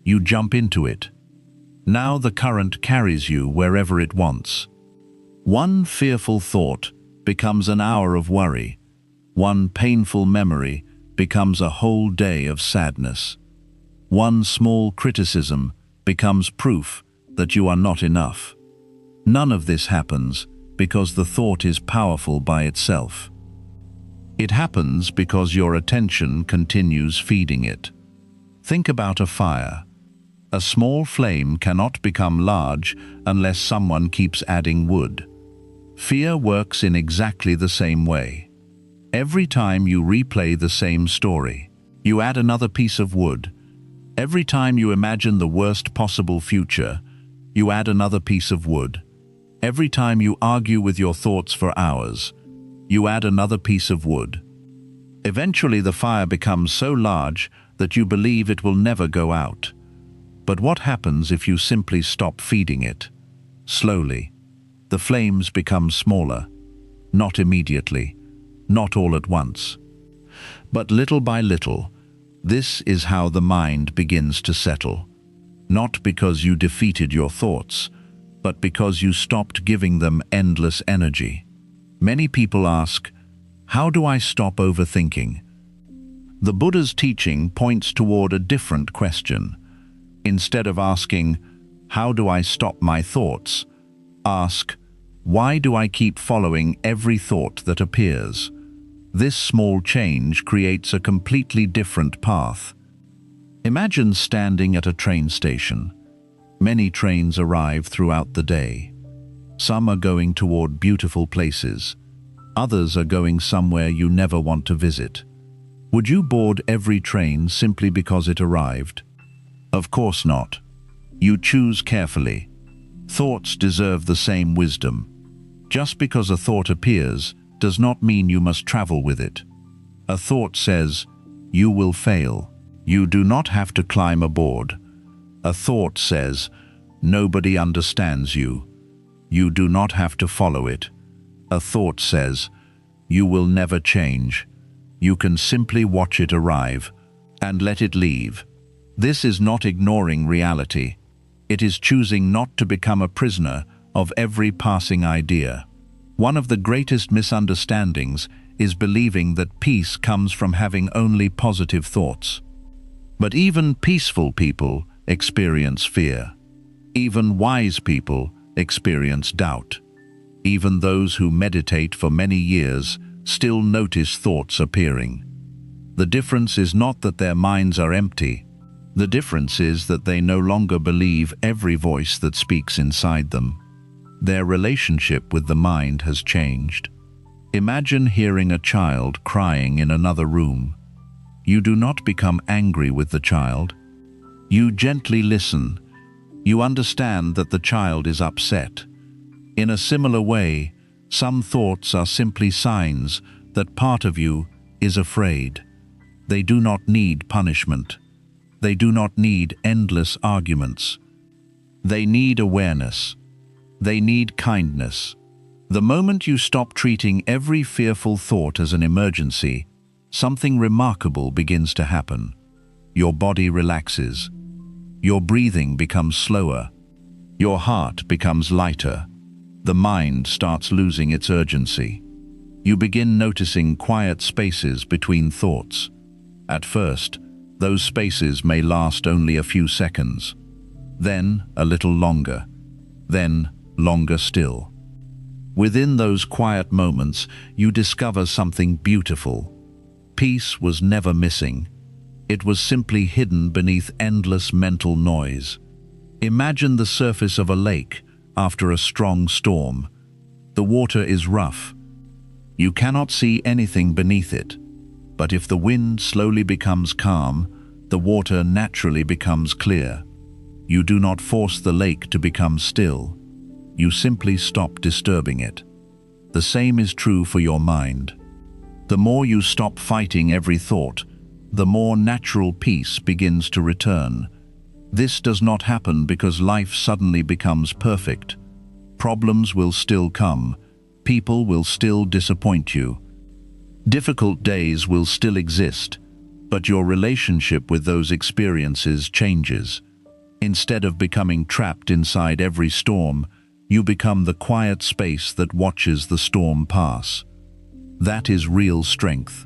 You jump into it. Now the current carries you wherever it wants. One fearful thought becomes an hour of worry. One painful memory becomes a whole day of sadness. One small criticism becomes proof that you are not enough. None of this happens because the thought is powerful by itself. It happens because your attention continues feeding it. Think about a fire. A small flame cannot become large unless someone keeps adding wood. Fear works in exactly the same way. Every time you replay the same story, you add another piece of wood. Every time you imagine the worst possible future, you add another piece of wood. Every time you argue with your thoughts for hours, you add another piece of wood. Eventually the fire becomes so large that you believe it will never go out. But what happens if you simply stop feeding it? Slowly, the flames become smaller. Not immediately, not all at once. But little by little, this is how the mind begins to settle. Not because you defeated your thoughts, but because you stopped giving them endless energy. Many people ask, how do I stop overthinking? The Buddha's teaching points toward a different question. Instead of asking, how do I stop my thoughts? Ask, why do I keep following every thought that appears? This small change creates a completely different path. Imagine standing at a train station. Many trains arrive throughout the day. Some are going toward beautiful places. Others are going somewhere you never want to visit. Would you board every train simply because it arrived? Of course not. You choose carefully. Thoughts deserve the same wisdom. Just because a thought appears does not mean you must travel with it. A thought says, you will fail. You do not have to climb aboard. A thought says, nobody understands you. You do not have to follow it. A thought says, you will never change. You can simply watch it arrive and let it leave. This is not ignoring reality. It is choosing not to become a prisoner of every passing idea. One of the greatest misunderstandings is believing that peace comes from having only positive thoughts. But even peaceful people experience fear. Even wise people experience doubt. Even those who meditate for many years still notice thoughts appearing. The difference is not that their minds are empty. The difference is that they no longer believe every voice that speaks inside them. Their relationship with the mind has changed. Imagine hearing a child crying in another room. You do not become angry with the child. You gently listen. You understand that the child is upset. In a similar way, some thoughts are simply signs that part of you is afraid. They do not need punishment. They do not need endless arguments. They need awareness. They need kindness. The moment you stop treating every fearful thought as an emergency, something remarkable begins to happen. Your body relaxes. Your breathing becomes slower. Your heart becomes lighter. The mind starts losing its urgency. You begin noticing quiet spaces between thoughts. At first, those spaces may last only a few seconds. Then a little longer. Then longer still. Within those quiet moments, you discover something beautiful. Peace was never missing. It was simply hidden beneath endless mental noise. Imagine the surface of a lake after a strong storm. The water is rough. You cannot see anything beneath it. But if the wind slowly becomes calm, the water naturally becomes clear. You do not force the lake to become still. You simply stop disturbing it. The same is true for your mind. The more you stop fighting every thought, the more natural peace begins to return. This does not happen because life suddenly becomes perfect. Problems will still come. People will still disappoint you. Difficult days will still exist, but your relationship with those experiences changes. Instead of becoming trapped inside every storm, you become the quiet space that watches the storm pass. That is real strength.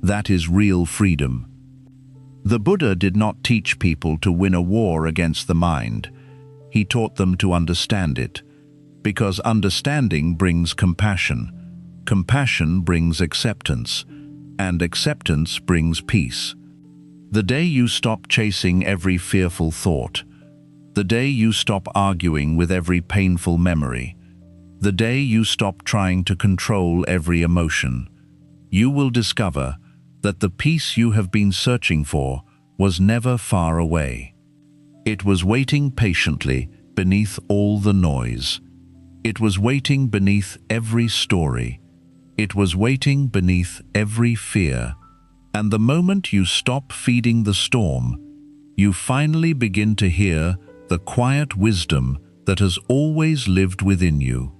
That is real freedom. The Buddha did not teach people to win a war against the mind. He taught them to understand it. Because understanding brings compassion, compassion brings acceptance, and acceptance brings peace. The day you stop chasing every fearful thought, the day you stop arguing with every painful memory, the day you stop trying to control every emotion, you will discover that the peace you have been searching for was never far away. It was waiting patiently beneath all the noise. It was waiting beneath every story. It was waiting beneath every fear. And the moment you stop feeding the storm, you finally begin to hear the quiet wisdom that has always lived within you.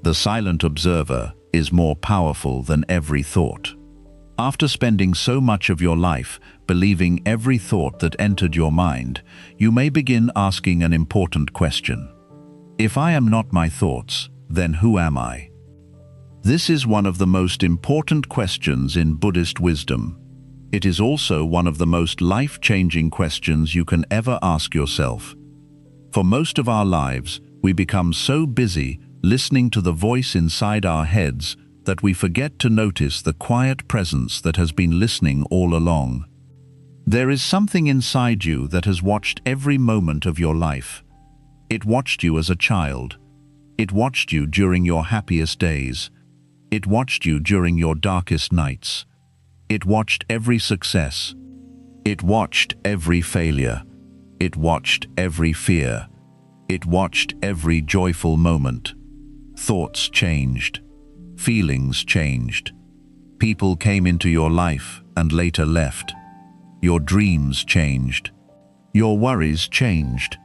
The silent observer is more powerful than every thought. After spending so much of your life believing every thought that entered your mind, you may begin asking an important question. If I am not my thoughts, then who am I? This is one of the most important questions in Buddhist wisdom. It is also one of the most life-changing questions you can ever ask yourself. For most of our lives, we become so busy listening to the voice inside our heads that we forget to notice the quiet presence that has been listening all along. There is something inside you that has watched every moment of your life. It watched you as a child. It watched you during your happiest days. It watched you during your darkest nights. It watched every success. It watched every failure. It watched every fear. It watched every joyful moment. Thoughts changed. Feelings changed. People came into your life and later left. Your dreams changed. Your worries changed.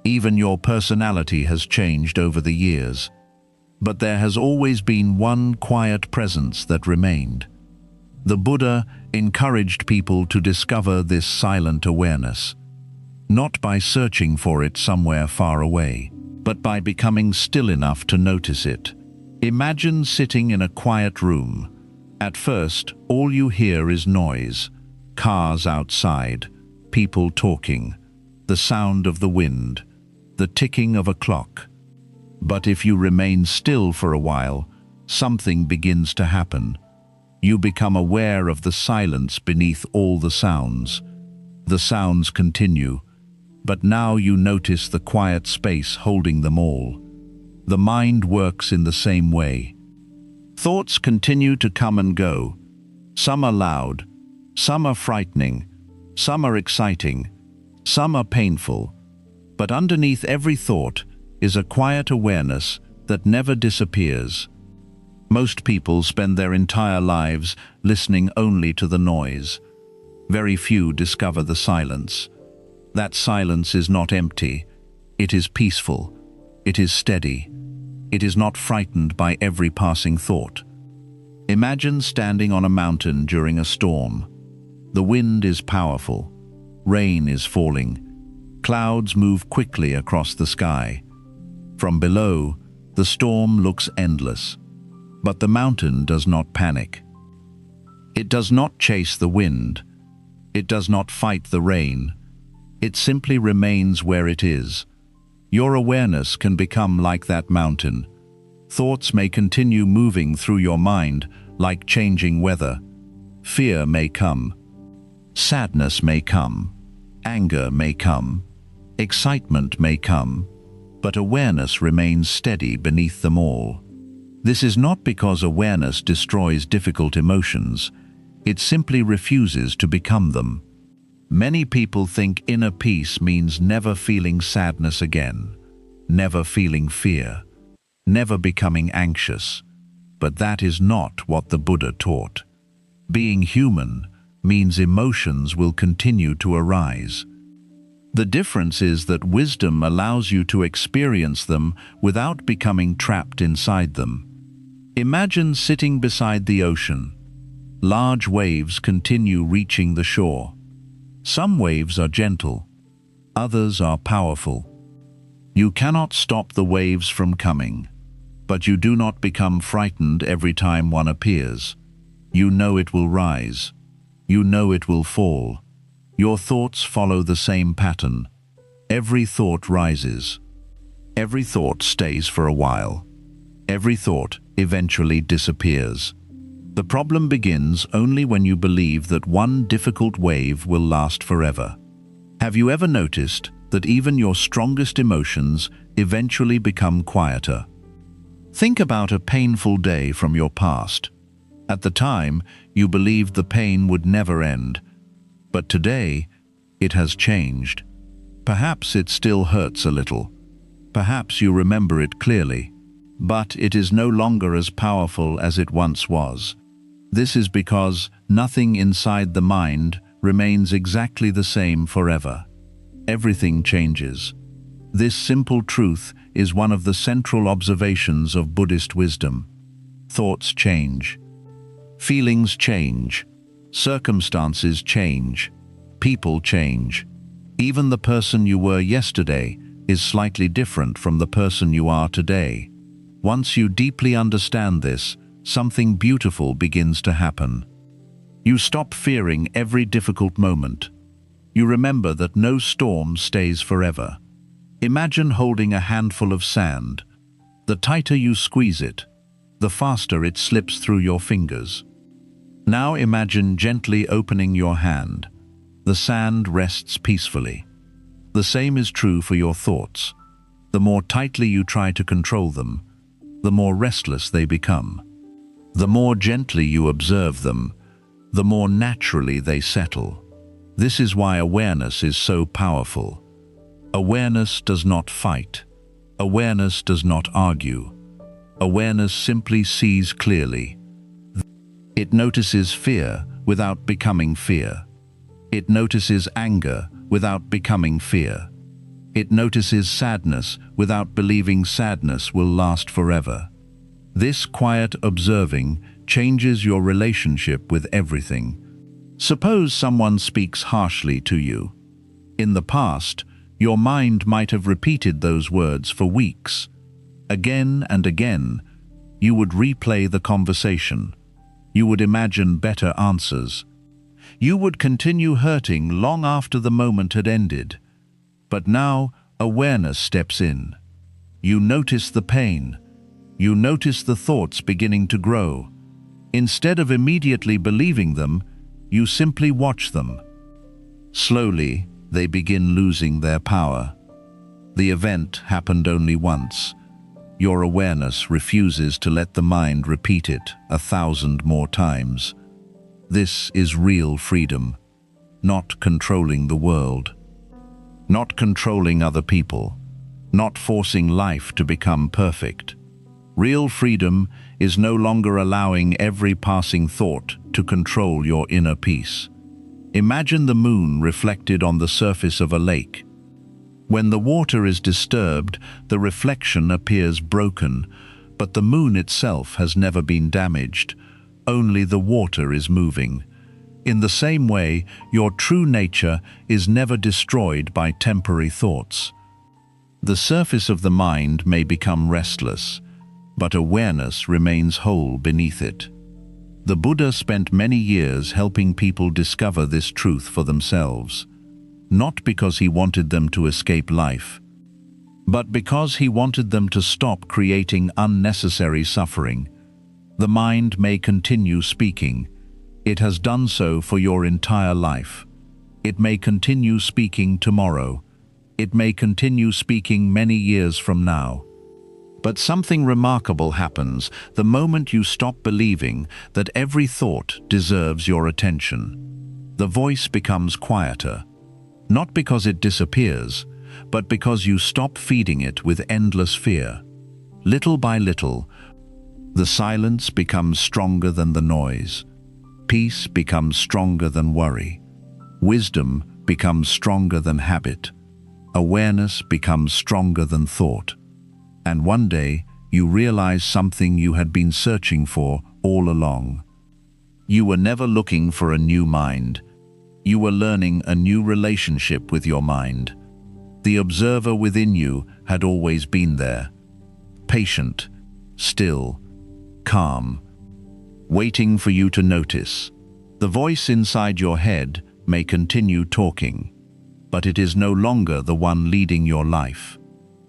Even your personality has changed over the years. But there has always been one quiet presence that remained. The Buddha encouraged people to discover this silent awareness, not by searching for it somewhere far away, but by becoming still enough to notice it. Imagine sitting in a quiet room. At first, all you hear is noise, cars outside, people talking, the sound of the wind, the ticking of a clock. But if you remain still for a while, something begins to happen. You become aware of the silence beneath all the sounds. The sounds continue, but now you notice the quiet space holding them all. The mind works in the same way. Thoughts continue to come and go. Some are loud, some are frightening, some are exciting, some are painful. But underneath every thought is a quiet awareness that never disappears. Most people spend their entire lives listening only to the noise. Very few discover the silence. That silence is not empty. It is peaceful. It is steady. It is not frightened by every passing thought. Imagine standing on a mountain during a storm. The wind is powerful. Rain is falling. Clouds move quickly across the sky. From below, the storm looks endless. But the mountain does not panic. It does not chase the wind. It does not fight the rain. It simply remains where it is. Your awareness can become like that mountain. Thoughts may continue moving through your mind like changing weather. Fear may come. Sadness may come. Anger may come. Excitement may come. But awareness remains steady beneath them all. This is not because awareness destroys difficult emotions. It simply refuses to become them. Many people think inner peace means never feeling sadness again, never feeling fear, never becoming anxious. But that is not what the Buddha taught. Being human means emotions will continue to arise. The difference is that wisdom allows you to experience them without becoming trapped inside them. Imagine sitting beside the ocean. Large waves continue reaching the shore. Some waves are gentle, others are powerful. You cannot stop the waves from coming, but you do not become frightened every time one appears. You know it will rise. You know it will fall. Your thoughts follow the same pattern. Every thought rises. Every thought stays for a while. Every thought eventually disappears. The problem begins only when you believe that one difficult wave will last forever. Have you ever noticed that even your strongest emotions eventually become quieter? Think about a painful day from your past. At the time, you believed the pain would never end. But today, it has changed. Perhaps it still hurts a little. Perhaps you remember it clearly. But it is no longer as powerful as it once was. This is because nothing inside the mind remains exactly the same forever. Everything changes. This simple truth is one of the central observations of Buddhist wisdom. Thoughts change. Feelings change. Circumstances change. People change. Even the person you were yesterday is slightly different from the person you are today. Once you deeply understand this, something beautiful begins to happen. You stop fearing every difficult moment. You remember that no storm stays forever. Imagine holding a handful of sand. The tighter you squeeze it, the faster it slips through your fingers. Now imagine gently opening your hand. The sand rests peacefully. The same is true for your thoughts. The more tightly you try to control them, the more restless they become. The more gently you observe them, the more naturally they settle. This is why awareness is so powerful. Awareness does not fight. Awareness does not argue. Awareness simply sees clearly. It notices fear without becoming fear. It notices anger without becoming fear. It notices sadness without believing sadness will last forever. This quiet observing changes your relationship with everything. Suppose someone speaks harshly to you. In the past, your mind might have repeated those words for weeks. Again and again, you would replay the conversation. You would imagine better answers. You would continue hurting long after the moment had ended. But now, awareness steps in. You notice the pain. You notice the thoughts beginning to grow. Instead of immediately believing them, you simply watch them. Slowly, they begin losing their power. The event happened only once. Your awareness refuses to let the mind repeat it 1,000 more times. This is real freedom, not controlling the world, not controlling other people, not forcing life to become perfect. Real freedom is no longer allowing every passing thought to control your inner peace. Imagine the moon reflected on the surface of a lake. When the water is disturbed, the reflection appears broken, but the moon itself has never been damaged. Only the water is moving. In the same way, your true nature is never destroyed by temporary thoughts. The surface of the mind may become restless, but awareness remains whole beneath it. The Buddha spent many years helping people discover this truth for themselves, not because he wanted them to escape life, but because he wanted them to stop creating unnecessary suffering. The mind may continue speaking. It has done so for your entire life. It may continue speaking tomorrow. It may continue speaking many years from now. But something remarkable happens the moment you stop believing that every thought deserves your attention. The voice becomes quieter, not because it disappears, but because you stop feeding it with endless fear. Little by little, the silence becomes stronger than the noise. Peace becomes stronger than worry. Wisdom becomes stronger than habit. Awareness becomes stronger than thought. And one day, you realize something you had been searching for all along. You were never looking for a new mind. You were learning a new relationship with your mind. The observer within you had always been there, patient, still, calm, waiting for you to notice. The voice inside your head may continue talking, but it is no longer the one leading your life.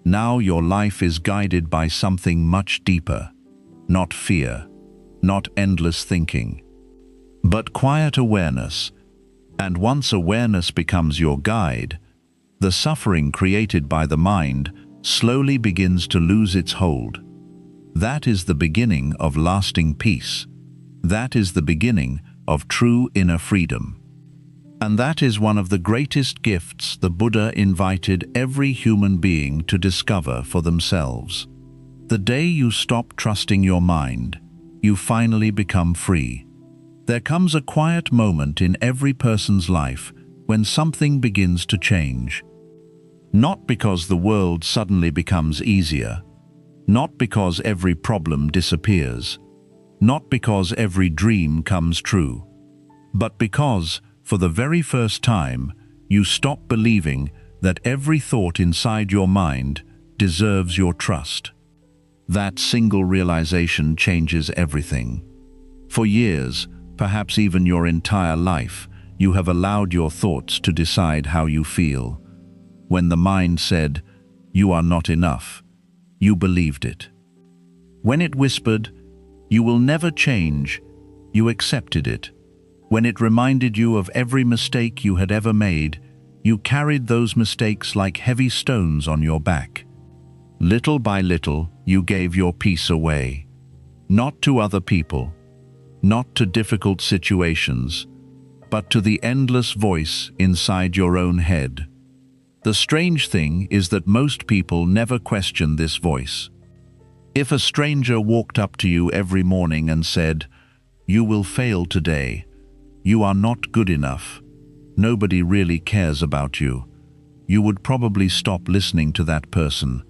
Now your life is guided by something much deeper. Not fear, not endless thinking, but quiet awareness. And once awareness becomes your guide, the suffering created by the mind slowly begins to lose its hold. That is the beginning of lasting peace. That is the beginning of true inner freedom. And that is one of the greatest gifts the Buddha invited every human being to discover for themselves. The day you stop trusting your mind, you finally become free. There comes a quiet moment in every person's life when something begins to change. Not because the world suddenly becomes easier, not because every problem disappears, not because every dream comes true, but because, for the very first time, you stop believing that every thought inside your mind deserves your trust. That single realization changes everything. For years, perhaps even your entire life, you have allowed your thoughts to decide how you feel. When the mind said, "You are not enough," you believed it. When it whispered, "You will never change," you accepted it. When it reminded you of every mistake you had ever made, you carried those mistakes like heavy stones on your back. Little by little, you gave your peace away. Not to other people, not to difficult situations, but to the endless voice inside your own head. The strange thing is that most people never question this voice. If a stranger walked up to you every morning and said, "You will fail today. You are not good enough. Nobody really cares about you," you would probably stop listening to that person.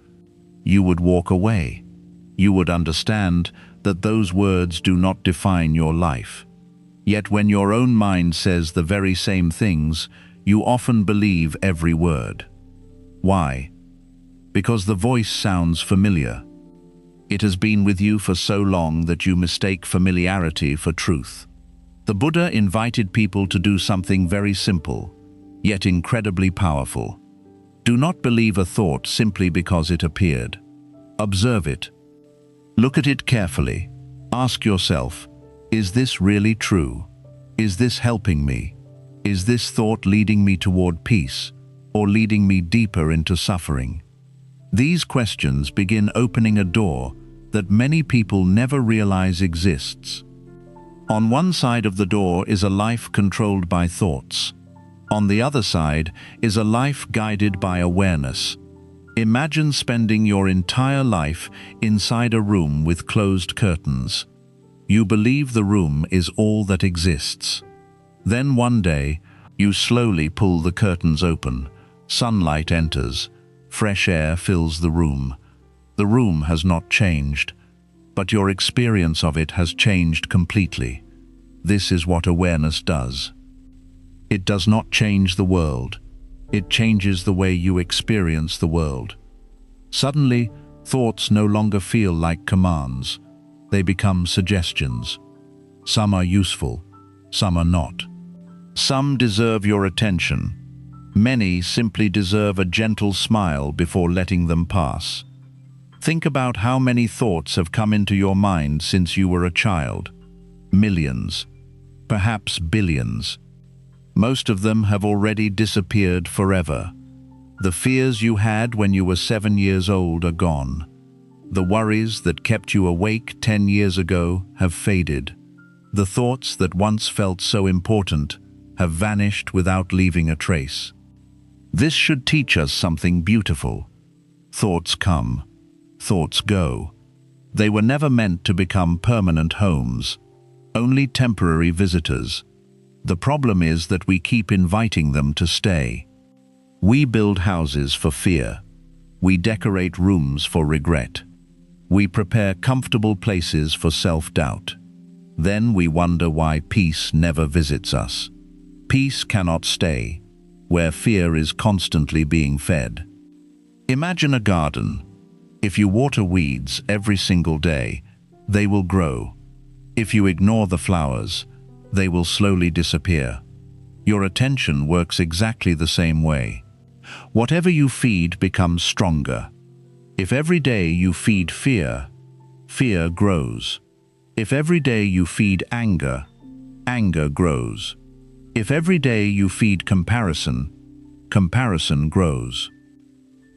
You would walk away. You would understand that those words do not define your life. Yet when your own mind says the very same things, you often believe every word. Why? Because the voice sounds familiar. It has been with you for so long that you mistake familiarity for truth. The Buddha invited people to do something very simple, yet incredibly powerful. Do not believe a thought simply because it appeared. Observe it. Look at it carefully. Ask yourself, is this really true? Is this helping me? Is this thought leading me toward peace, or leading me deeper into suffering? These questions begin opening a door that many people never realize exists. On one side of the door is a life controlled by thoughts. On the other side is a life guided by awareness. Imagine spending your entire life inside a room with closed curtains. You believe the room is all that exists. Then one day, you slowly pull the curtains open. Sunlight enters. Fresh air fills the room. The room has not changed, but your experience of it has changed completely. This is what awareness does. It does not change the world. It changes the way you experience the world. Suddenly, thoughts no longer feel like commands. They become suggestions. Some are useful, some are not. Some deserve your attention. Many simply deserve a gentle smile before letting them pass. Think about how many thoughts have come into your mind since you were a child. Millions, perhaps billions. Most of them have already disappeared forever. The fears you had when you were 7 years old are gone. The worries that kept you awake 10 years ago have faded. The thoughts that once felt so important have vanished without leaving a trace. This should teach us something beautiful. Thoughts come, thoughts go. They were never meant to become permanent homes, only temporary visitors. The problem is that we keep inviting them to stay. We build houses for fear. We decorate rooms for regret. We prepare comfortable places for self-doubt. Then we wonder why peace never visits us. Peace cannot stay where fear is constantly being fed. Imagine a garden. If you water weeds every single day, they will grow. If you ignore the flowers, they will slowly disappear. Your attention works exactly the same way. Whatever you feed becomes stronger. If every day you feed fear, fear grows. If every day you feed anger, anger grows. If every day you feed comparison, comparison grows.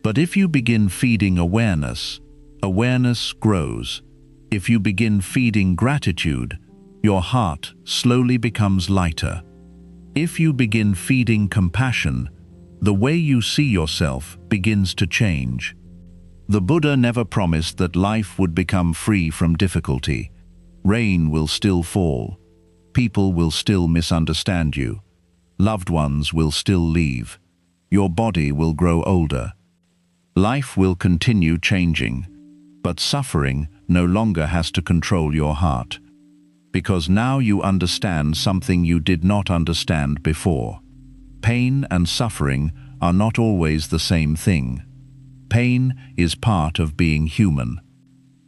But if you begin feeding awareness, awareness grows. If you begin feeding gratitude, your heart slowly becomes lighter. If you begin feeding compassion, the way you see yourself begins to change. The Buddha never promised that life would become free from difficulty. Rain will still fall. People will still misunderstand you. Loved ones will still leave. Your body will grow older. Life will continue changing, but suffering no longer has to control your heart. Because now you understand something you did not understand before. Pain and suffering are not always the same thing. Pain is part of being human.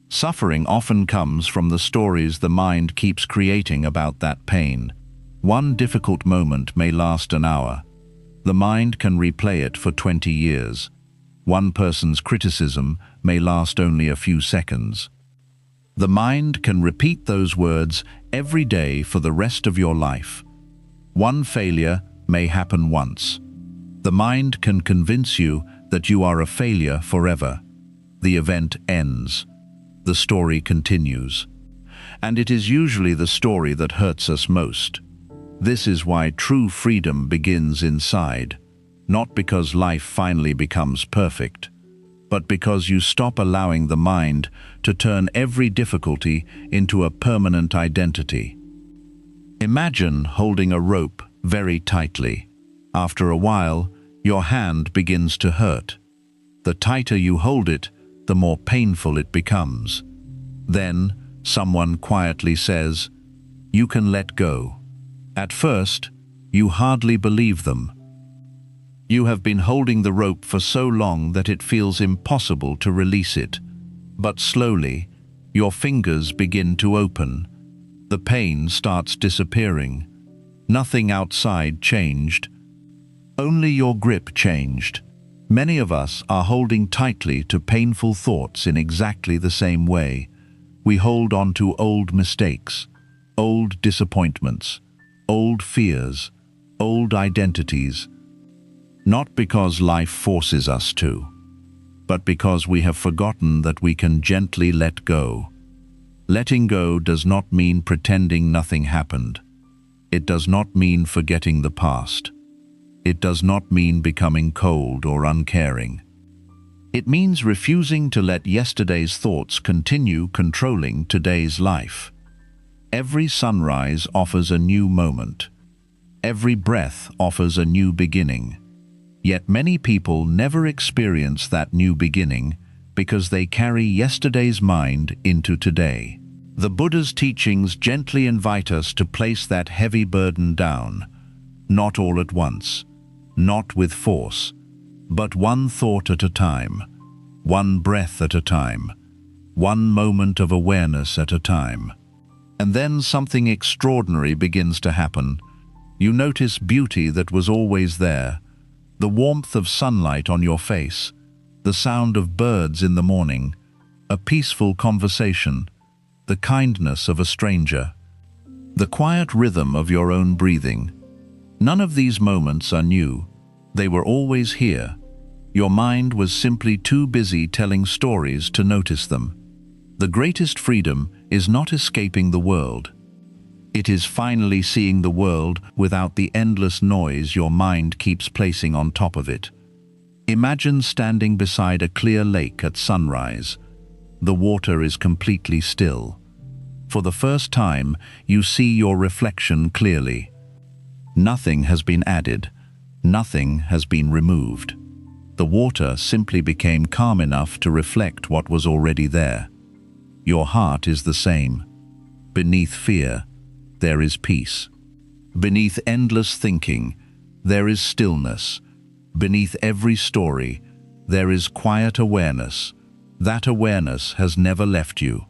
Suffering often comes from the stories the mind keeps creating about that pain. One difficult moment may last an hour. The mind can replay it for 20 years. One person's criticism may last only a few seconds. The mind can repeat those words every day for the rest of your life. One failure may happen once. The mind can convince you that you are a failure forever. The event ends. The story continues. And it is usually the story that hurts us most. This is why true freedom begins inside, not because life finally becomes perfect, but because you stop allowing the mind to turn every difficulty into a permanent identity. Imagine holding a rope very tightly. After a while, your hand begins to hurt. The tighter you hold it, the more painful it becomes. Then, someone quietly says, "You can let go." At first, you hardly believe them. You have been holding the rope for so long that it feels impossible to release it. But slowly, your fingers begin to open. The pain starts disappearing. Nothing outside changed. Only your grip changed. Many of us are holding tightly to painful thoughts in exactly the same way. We hold on to old mistakes, old disappointments, old fears, old identities, not because life forces us to, but because we have forgotten that we can gently let go. Letting go does not mean pretending nothing happened. It does not mean forgetting the past. It does not mean becoming cold or uncaring. It means refusing to let yesterday's thoughts continue controlling today's life. Every sunrise offers a new moment. Every breath offers a new beginning. Yet many people never experience that new beginning because they carry yesterday's mind into today. The Buddha's teachings gently invite us to place that heavy burden down, not all at once, not with force, but one thought at a time, one breath at a time, one moment of awareness at a time. And then something extraordinary begins to happen. You notice beauty that was always there, the warmth of sunlight on your face, the sound of birds in the morning, a peaceful conversation, the kindness of a stranger, the quiet rhythm of your own breathing. None of these moments are new. They were always here. Your mind was simply too busy telling stories to notice them. The greatest freedom is not escaping the world. It is finally seeing the world without the endless noise your mind keeps placing on top of it. Imagine standing beside a clear lake at sunrise. The water is completely still. For the first time, you see your reflection clearly. Nothing has been added. Nothing has been removed. The water simply became calm enough to reflect what was already there. Your heart is the same. Beneath fear, there is peace. Beneath endless thinking, there is stillness. Beneath every story, there is quiet awareness. That awareness has never left you.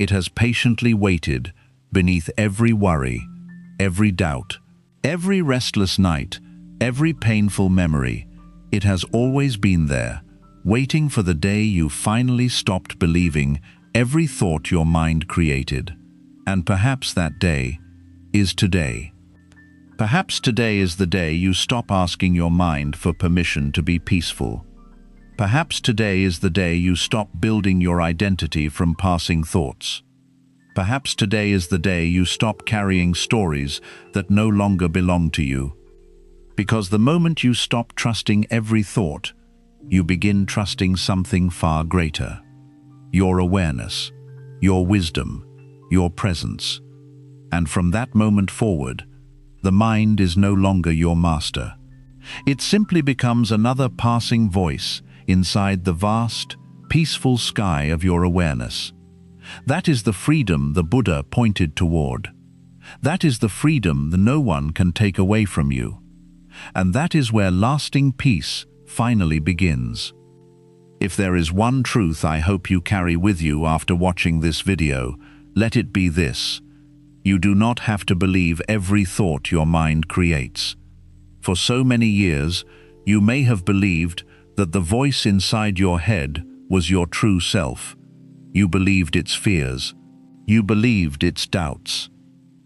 It has patiently waited beneath every worry, every doubt, every restless night, every painful memory. It has always been there, waiting for the day you finally stopped believing every thought your mind created. And perhaps that day is today. Perhaps today is the day you stop asking your mind for permission to be peaceful. Perhaps today is the day you stop building your identity from passing thoughts. Perhaps today is the day you stop carrying stories that no longer belong to you. Because the moment you stop trusting every thought, you begin trusting something far greater. Your awareness, your wisdom, your presence. And from that moment forward, the mind is no longer your master. It simply becomes another passing voice inside the vast, peaceful sky of your awareness. That is the freedom the Buddha pointed toward. That is the freedom that no one can take away from you. And that is where lasting peace finally begins. If there is one truth I hope you carry with you after watching this video, let it be this: you do not have to believe every thought your mind creates. For so many years, you may have believed that the voice inside your head was your true self. You believed its fears. You believed its doubts.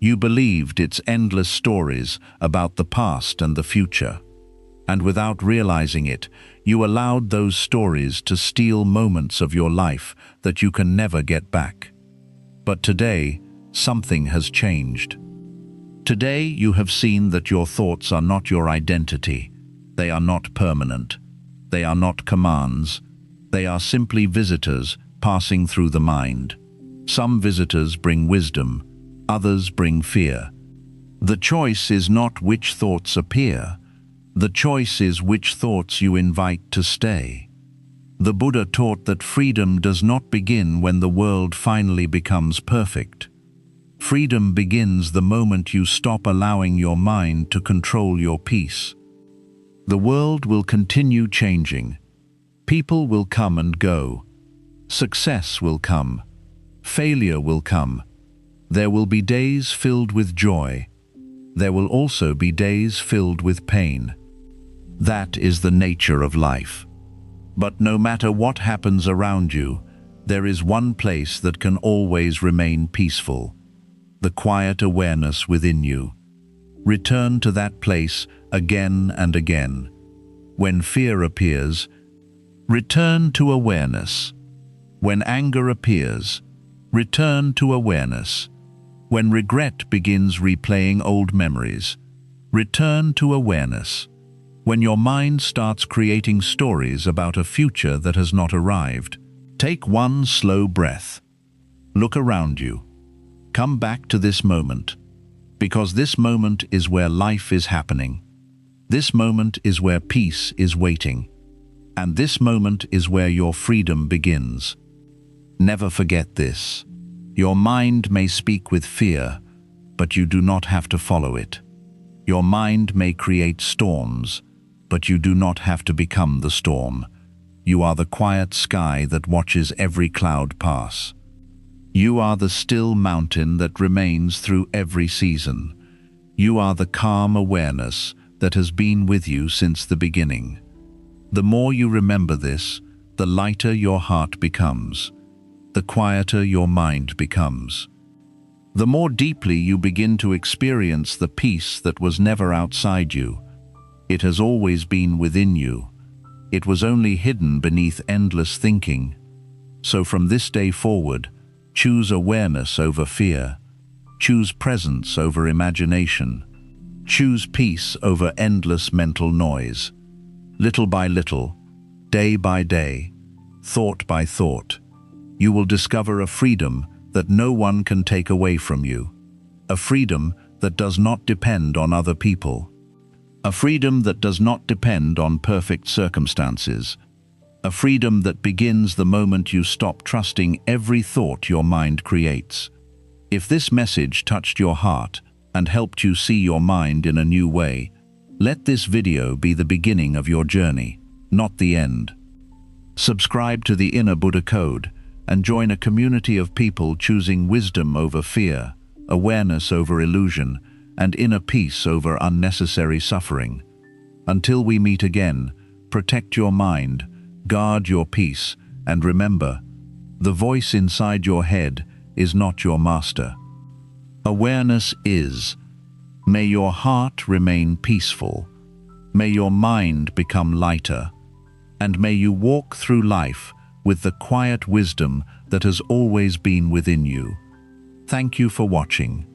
You believed its endless stories about the past and the future. And without realizing it, you allowed those stories to steal moments of your life that you can never get back. But today, something has changed. Today, you have seen that your thoughts are not your identity. They are not permanent. They are not commands. They are simply visitors passing through the mind. Some visitors bring wisdom, others bring fear. The choice is not which thoughts appear. The choice is which thoughts you invite to stay. The Buddha taught that freedom does not begin when the world finally becomes perfect. Freedom begins the moment you stop allowing your mind to control your peace. The world will continue changing. People will come and go. Success will come. Failure will come. There will be days filled with joy. There will also be days filled with pain. That is the nature of life. But no matter what happens around you, there is one place that can always remain peaceful: the quiet awareness within you. Return to that place again and again. When fear appears, return to awareness. When anger appears, return to awareness. When regret begins replaying old memories, return to awareness. When your mind starts creating stories about a future that has not arrived, take one slow breath. Look around you. Come back to this moment, because this moment is where life is happening. This moment is where peace is waiting. And this moment is where your freedom begins. Never forget this. Your mind may speak with fear, but you do not have to follow it. Your mind may create storms, but you do not have to become the storm. You are the quiet sky that watches every cloud pass. You are the still mountain that remains through every season. You are the calm awareness that has been with you since the beginning. The more you remember this, the lighter your heart becomes. The quieter your mind becomes. The more deeply you begin to experience the peace that was never outside you. It has always been within you. It was only hidden beneath endless thinking. So from this day forward, choose awareness over fear. Choose presence over imagination. Choose peace over endless mental noise. Little by little, day by day, thought by thought, you will discover a freedom that no one can take away from you. A freedom that does not depend on other people. A freedom that does not depend on perfect circumstances. A freedom that begins the moment you stop trusting every thought your mind creates. If this message touched your heart and helped you see your mind in a new way, let this video be the beginning of your journey, not the end. Subscribe to the Inner Buddha Code and join a community of people choosing wisdom over fear, awareness over illusion, and inner peace over unnecessary suffering. Until we meet again, protect your mind, Guard your peace, and remember, the voice inside your head is not your master. Awareness is. May your heart remain peaceful. May your mind become lighter. And may you walk through life with the quiet wisdom that has always been within you. Thank you for watching.